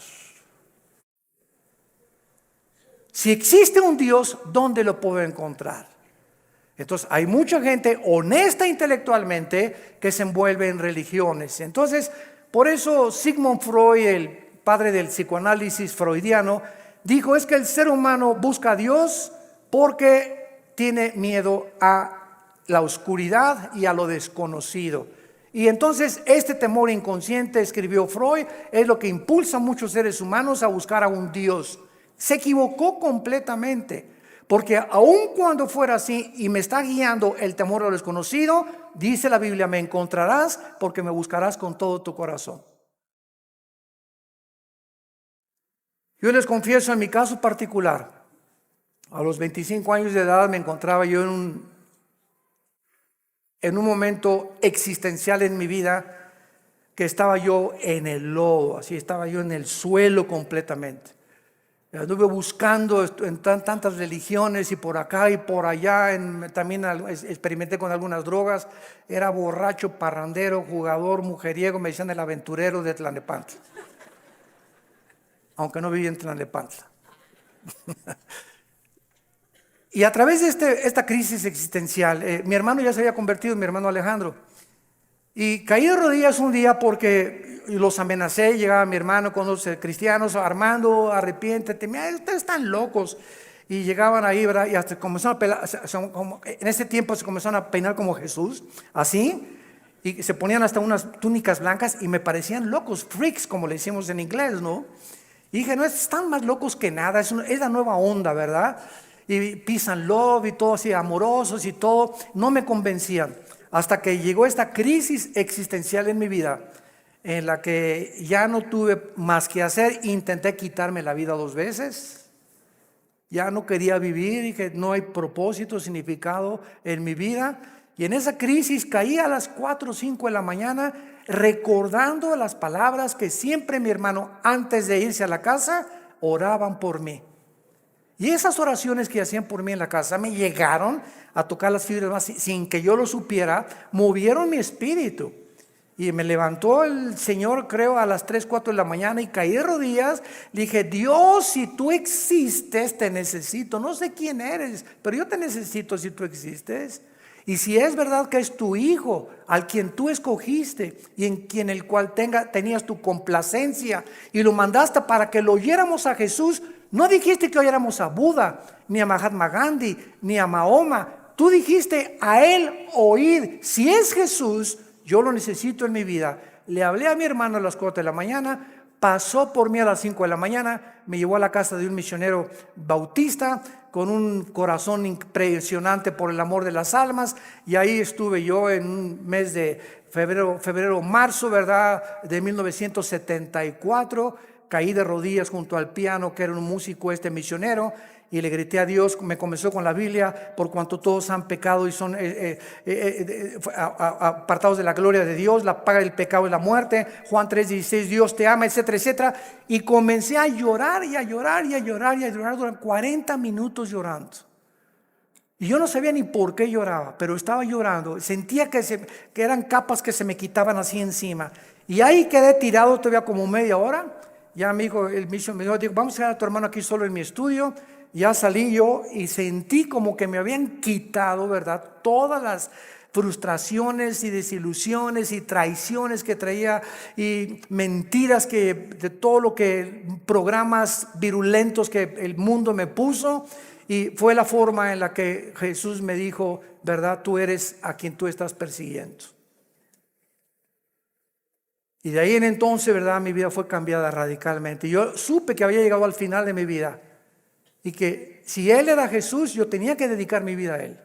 Si existe un Dios, ¿dónde lo puedo encontrar? Entonces hay mucha gente honesta intelectualmente que se envuelve en religiones. Entonces, por eso Sigmund Freud, el padre del psicoanálisis freudiano, dijo es que el ser humano busca a Dios porque tiene miedo a la oscuridad y a lo desconocido. Y entonces este temor inconsciente, escribió Freud, es lo que impulsa a muchos seres humanos a buscar a un Dios. Se equivocó completamente, porque aun cuando fuera así y me está guiando el temor a lo desconocido, dice la Biblia, me encontrarás porque me buscarás con todo tu corazón. Yo les confieso en mi caso particular, a los 25 años de edad me encontraba yo en un momento existencial en mi vida, que estaba yo en el lodo, así estaba yo en el suelo completamente. Anduve buscando en tantas religiones y por acá y por allá, también experimenté con algunas drogas, era borracho, parrandero, jugador, mujeriego, me decían el aventurero de Tlalnepantla, aunque no vivía en Tlalnepantla. Y a través de esta crisis existencial, mi hermano ya se había convertido, mi hermano Alejandro. Y caí de rodillas un día porque los amenacé, llegaba mi hermano con los cristianos, Armando, arrepiéntete, ustedes están locos. Y llegaban ahí, ¿verdad? Y hasta comenzaron a pelar, en ese tiempo se comenzaron a peinar como Jesús, así. y se ponían hasta unas túnicas blancas y me parecían locos, freaks como le decimos en inglés, ¿no? Y dije, no, están más locos que nada, es la nueva onda, ¿verdad? Y peace and love y todo así, amorosos y todo, no me convencían. Hasta que llegó esta crisis existencial en mi vida, en la que ya no tuve más que hacer, intenté quitarme la vida 2 veces, ya no quería vivir, dije, no hay propósito, significado en mi vida. Y en esa crisis caí a las 4 o 5 de la mañana recordando las palabras que siempre mi hermano antes de irse a la casa oraban por mí. Y esas oraciones que hacían por mí en la casa me llegaron a tocar las fibras más sin que yo lo supiera, movieron mi espíritu. Y me levantó el Señor, creo, a las 3, 4 de la mañana y caí de rodillas. Le dije, Dios, si tú existes, te necesito. No sé quién eres, pero yo te necesito si tú existes. Y si es verdad que es tu hijo, al quien tú escogiste y en quien el cual tenías tu complacencia y lo mandaste para que lo oyéramos a Jesús, no dijiste que oyéramos a Buda, ni a Mahatma Gandhi, ni a Mahoma. Tú dijiste a él oír. Si es Jesús, yo lo necesito en mi vida. Le hablé a mi hermano a las 4 de la mañana, pasó por mí a las 5 de la mañana, me llevó a la casa de un misionero bautista con un corazón impresionante por el amor de las almas, y ahí estuve yo en un mes de febrero, marzo, ¿verdad?, de 1974, caí de rodillas junto al piano, que era un músico misionero, y le grité a Dios. Me comenzó con la Biblia, por cuanto todos han pecado y son apartados de la gloria de Dios, la paga del pecado es la muerte, Juan 3:16, Dios te ama, etcétera, etcétera. Y comencé a llorar y a llorar y a llorar y a llorar durante 40 minutos llorando. Y yo no sabía ni por qué lloraba, pero estaba llorando. Sentía que eran capas que se me quitaban así encima. Y ahí quedé tirado todavía como media hora. Ya me dijo el misionero, dijo, vamos a dejar a tu hermano aquí solo en mi estudio. Ya salí yo y sentí como que me habían quitado, ¿verdad?, todas las frustraciones y desilusiones y traiciones que traía y mentiras de todo lo que programas virulentos que el mundo me puso. Y fue la forma en la que Jesús me dijo, ¿verdad?, tú eres a quien tú estás persiguiendo. Y de ahí en entonces, ¿verdad?, mi vida fue cambiada radicalmente. Yo supe que había llegado al final de mi vida y que si Él era Jesús, yo tenía que dedicar mi vida a Él.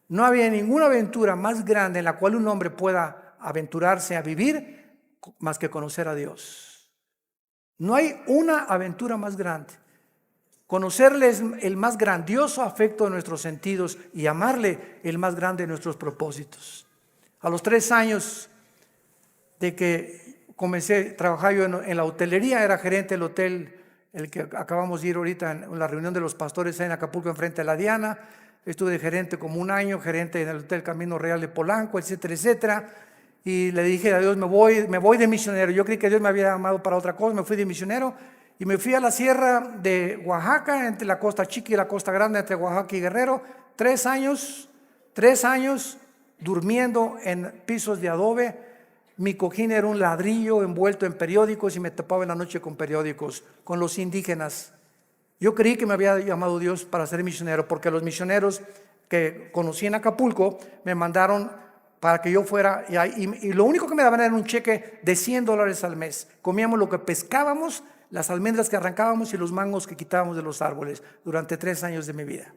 No había ninguna aventura más grande en la cual un hombre pueda aventurarse a vivir más que conocer a Dios. No hay una aventura más grande. Conocerle es el más grandioso afecto de nuestros sentidos y amarle el más grande de nuestros propósitos. A los 3 años de que comencé a trabajar yo en la hotelería, era gerente del hotel, el que acabamos de ir ahorita en la reunión de los pastores en Acapulco, enfrente de la Diana. Estuve de gerente como 1 año, gerente en el Hotel Camino Real de Polanco, etcétera, etcétera. Y le dije a Dios, me voy de misionero. Yo creí que Dios me había llamado para otra cosa, me fui de misionero y me fui a la sierra de Oaxaca, entre la costa chica y la costa grande, entre Oaxaca y Guerrero. 3 años durmiendo en pisos de adobe. Mi cojín era un ladrillo envuelto en periódicos y me tapaba en la noche con periódicos, con los indígenas. Yo creí que me había llamado Dios para ser misionero, porque los misioneros que conocí en Acapulco me mandaron para que yo fuera, y lo único que me daban era un cheque de $100 al mes. Comíamos lo que pescábamos, las almendras que arrancábamos y los mangos que quitábamos de los árboles durante 3 años de mi vida.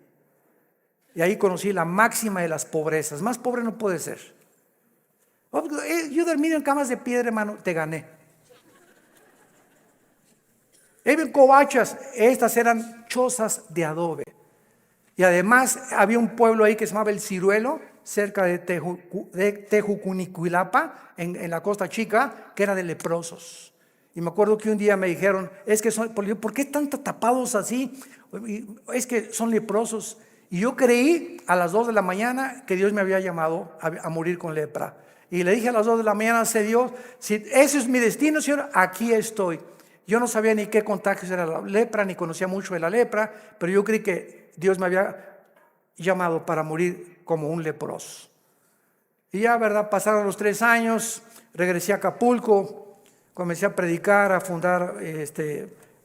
Y ahí conocí la máxima de las pobrezas. Más pobre no puede ser. Yo dormido en camas de piedra, hermano, te gané. En covachas, estas eran chozas de adobe. Y además había un pueblo ahí que se llamaba El Ciruelo, cerca de Tejucunicuilapa, en la Costa Chica, que era de leprosos. Y me acuerdo que un día me dijeron, ¿por qué están tapados así? Es que son leprosos. Y yo creí a las 2 de la mañana que Dios me había llamado a morir con lepra. Y le dije a las 2 de la mañana, Dios, si ese es mi destino, Señor, aquí estoy. Yo no sabía ni qué contagios era la lepra, ni conocía mucho de la lepra, pero yo creí que Dios me había llamado para morir como un leproso. Y ya, ¿verdad? Pasaron los 3 años, regresé a Acapulco, comencé a predicar, a fundar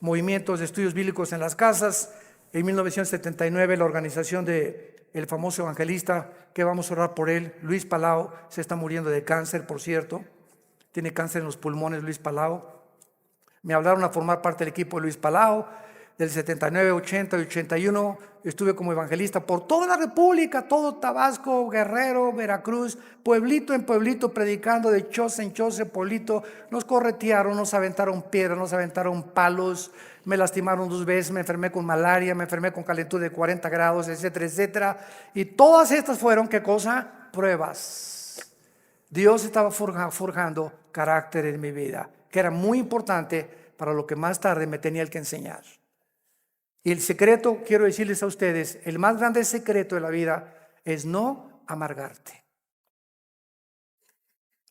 movimientos de estudios bíblicos en las casas. En 1979 la organización de el famoso evangelista, que vamos a orar por él, Luis Palau, se está muriendo de cáncer, por cierto. Tiene cáncer en los pulmones, Luis Palau. Me hablaron a formar parte del equipo de Luis Palau. Del 79, 80 y 81 estuve como evangelista por toda la República, todo Tabasco, Guerrero, Veracruz, pueblito en pueblito, predicando de choza en choza, pueblito. Nos corretearon, nos aventaron piedras, nos aventaron palos, me lastimaron 2 veces, me enfermé con malaria, me enfermé con calentura de 40 grados, etcétera, etcétera. Y todas estas fueron, ¿qué cosa? Pruebas. Dios estaba forjando carácter en mi vida, que era muy importante para lo que más tarde me tenía que enseñar. Y el secreto, quiero decirles a ustedes, el más grande secreto de la vida es no amargarte.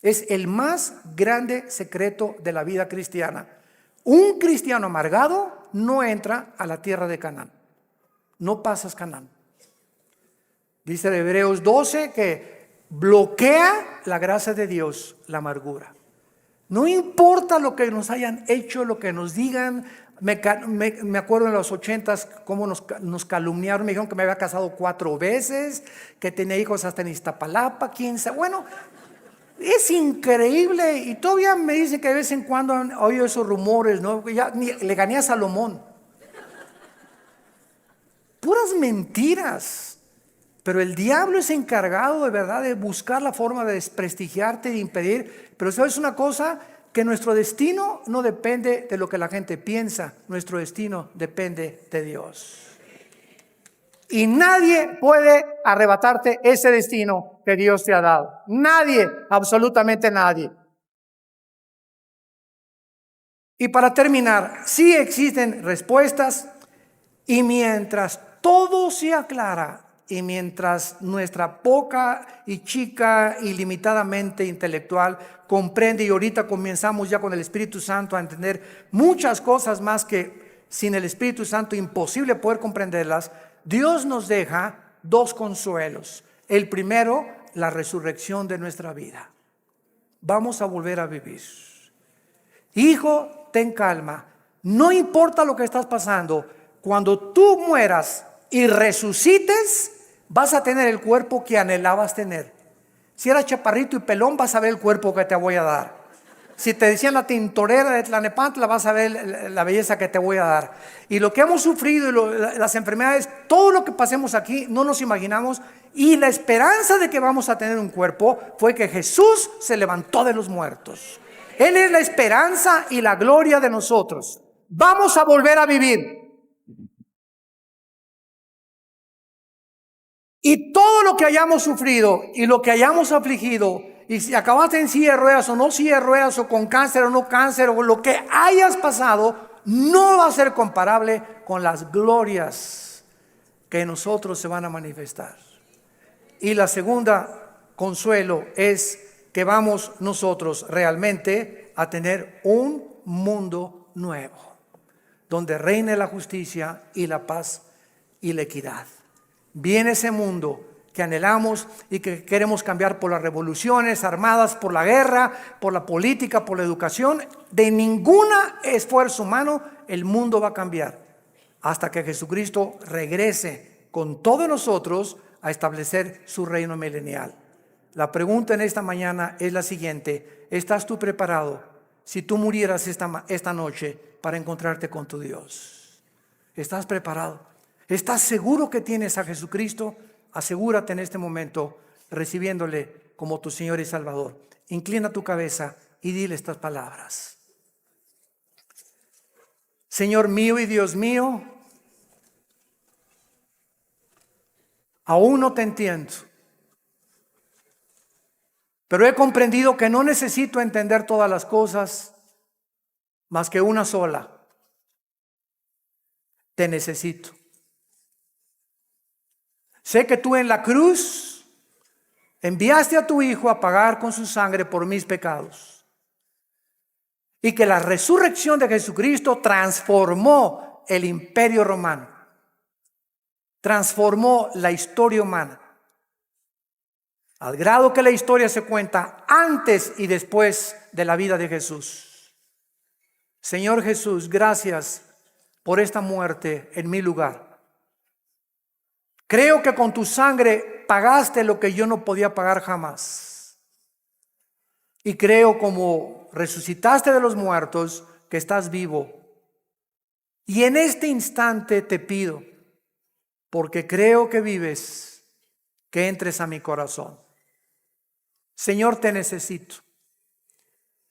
Es el más grande secreto de la vida cristiana. Un cristiano amargado no entra a la tierra de Canaán. No pasas Canaán. Dice Hebreos 12 que bloquea la gracia de Dios, la amargura. No importa lo que nos hayan hecho, lo que nos digan. Me acuerdo en los 80s cómo nos calumniaron. Me dijeron que me había casado 4 veces, que tenía hijos hasta en Iztapalapa, quién sabe. Bueno, es increíble. Y todavía me dicen que de vez en cuando han oído esos rumores, ¿no? Ya le gané a Salomón. Puras mentiras. Pero el diablo es encargado de verdad de buscar la forma de desprestigiarte, de impedir. Pero ¿sabes una cosa? Que nuestro destino no depende de lo que la gente piensa. Nuestro destino depende de Dios. Y nadie puede arrebatarte ese destino que Dios te ha dado. Nadie, absolutamente nadie. Y para terminar, sí existen respuestas, y mientras todo se aclara, y mientras nuestra poca y chica y limitadamente intelectual comprende, y ahorita comenzamos ya con el Espíritu Santo a entender muchas cosas más que sin el Espíritu Santo imposible poder comprenderlas, Dios nos deja 2 consuelos. El primero, la resurrección de nuestra vida. Vamos a volver a vivir. Hijo, ten calma. No importa lo que estás pasando, cuando tú mueras y resucites, vas a tener el cuerpo que anhelabas tener. Si eras chaparrito y pelón, vas a ver el cuerpo que te voy a dar. Si te decían la tintorera de Tlanepantla, vas a ver la belleza que te voy a dar. Y lo que hemos sufrido, las enfermedades, todo lo que pasemos aquí, no nos imaginamos. Y la esperanza de que vamos a tener un cuerpo fue que Jesús se levantó de los muertos. Él es la esperanza y la gloria de nosotros. Vamos a volver a vivir. Y todo lo que hayamos sufrido y lo que hayamos afligido, y si acabaste en silla de ruedas o no silla de ruedas, o con cáncer o no cáncer, o lo que hayas pasado, no va a ser comparable con las glorias que en nosotros se van a manifestar. Y la segunda consuelo es que vamos nosotros realmente a tener un mundo nuevo, donde reine la justicia y la paz y la equidad. Viene ese mundo que anhelamos y que queremos cambiar por las revoluciones armadas, por la guerra, por la política, por la educación. De ningún esfuerzo humano el mundo va a cambiar hasta que Jesucristo regrese con todos nosotros a establecer su reino milenial. La pregunta en esta mañana es la siguiente: ¿estás tú preparado si tú murieras esta noche para encontrarte con tu Dios? ¿Estás preparado? ¿Estás seguro que tienes a Jesucristo? Asegúrate en este momento recibiéndole como tu Señor y Salvador. Inclina tu cabeza y dile estas palabras. Señor mío y Dios mío, aún no te entiendo, pero he comprendido que no necesito entender todas las cosas más que una sola: te necesito. Sé que tú en la cruz enviaste a tu Hijo a pagar con su sangre por mis pecados, y que la resurrección de Jesucristo transformó el imperio romano, transformó la historia humana, al grado que la historia se cuenta antes y después de la vida de Jesús. Señor Jesús, gracias por esta muerte en mi lugar. Creo que con tu sangre pagaste lo que yo no podía pagar jamás. Y creo como resucitaste de los muertos, que estás vivo. Y en este instante te pido, porque creo que vives, que entres a mi corazón. Señor, te necesito.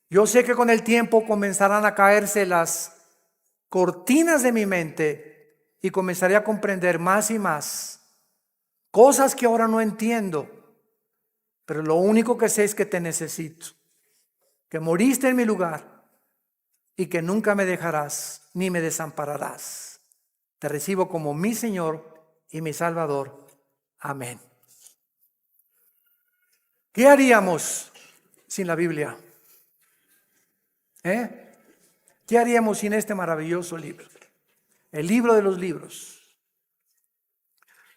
Yo sé que con el tiempo comenzarán a caerse las cortinas de mi mente y comenzaré a comprender más y más cosas que ahora no entiendo, pero lo único que sé es que te necesito, que moriste en mi lugar y que nunca me dejarás ni me desampararás. Te recibo como mi Señor y mi Salvador. Amén. ¿Qué haríamos sin la Biblia? ¿Qué haríamos sin este maravilloso libro? El libro de los libros.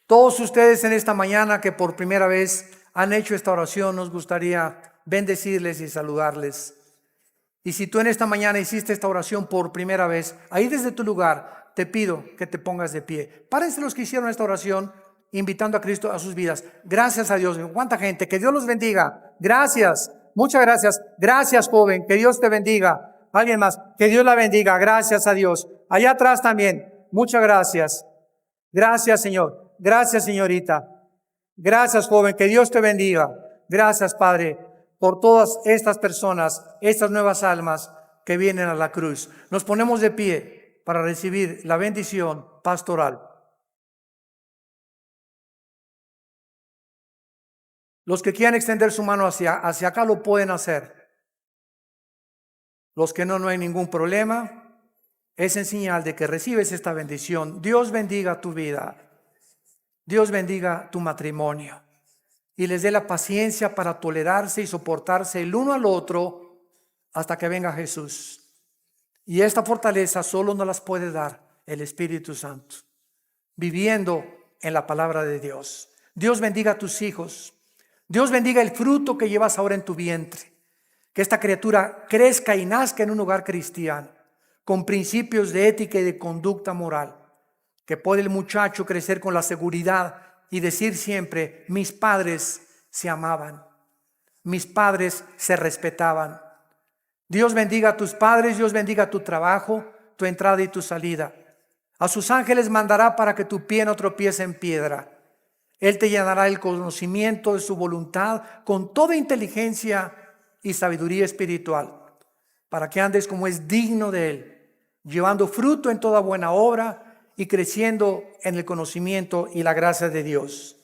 Todos ustedes en esta mañana que por primera vez han hecho esta oración, nos gustaría bendecirles y saludarles. Y si tú en esta mañana hiciste esta oración por primera vez, ahí desde tu lugar te pido que te pongas de pie. Párense los que hicieron esta oración invitando a Cristo a sus vidas. Gracias a Dios. ¿Cuánta gente? Que Dios los bendiga. Gracias. Muchas gracias. Gracias, joven. Que Dios te bendiga. Alguien más. Que Dios la bendiga. Gracias a Dios. Allá atrás también. Muchas gracias. Gracias, Señor. Gracias, señorita. Gracias, joven. Que Dios te bendiga. Gracias, Padre, por todas estas personas, estas nuevas almas que vienen a la cruz. Nos ponemos de pie para recibir la bendición pastoral. Los que quieran extender su mano hacia acá lo pueden hacer. Los que no hay ningún problema. Es en señal de que recibes esta bendición. Dios bendiga tu vida. Dios bendiga tu matrimonio. Y les dé la paciencia para tolerarse y soportarse el uno al otro hasta que venga Jesús. Y esta fortaleza solo nos las puede dar el Espíritu Santo, viviendo en la palabra de Dios. Dios bendiga a tus hijos. Dios bendiga el fruto que llevas ahora en tu vientre. Que esta criatura crezca y nazca en un hogar cristiano, con principios de ética y de conducta moral. Que pueda el muchacho crecer con la seguridad y decir siempre: mis padres se amaban, mis padres se respetaban. Dios bendiga a tus padres, Dios bendiga tu trabajo, tu entrada y tu salida. A sus ángeles mandará para que tu pie no tropiece en piedra. Él te llenará el conocimiento de su voluntad con toda inteligencia y sabiduría espiritual, para que andes como es digno de Él, llevando fruto en toda buena obra y creciendo en el conocimiento y la gracia de Dios.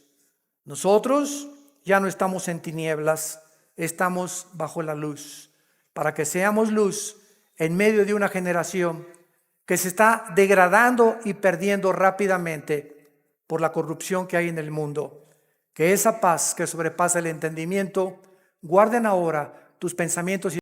Nosotros ya no estamos en tinieblas, estamos bajo la luz, para que seamos luz en medio de una generación que se está degradando y perdiendo rápidamente por la corrupción que hay en el mundo. Que esa paz que sobrepasa el entendimiento, guarden ahora tus pensamientos y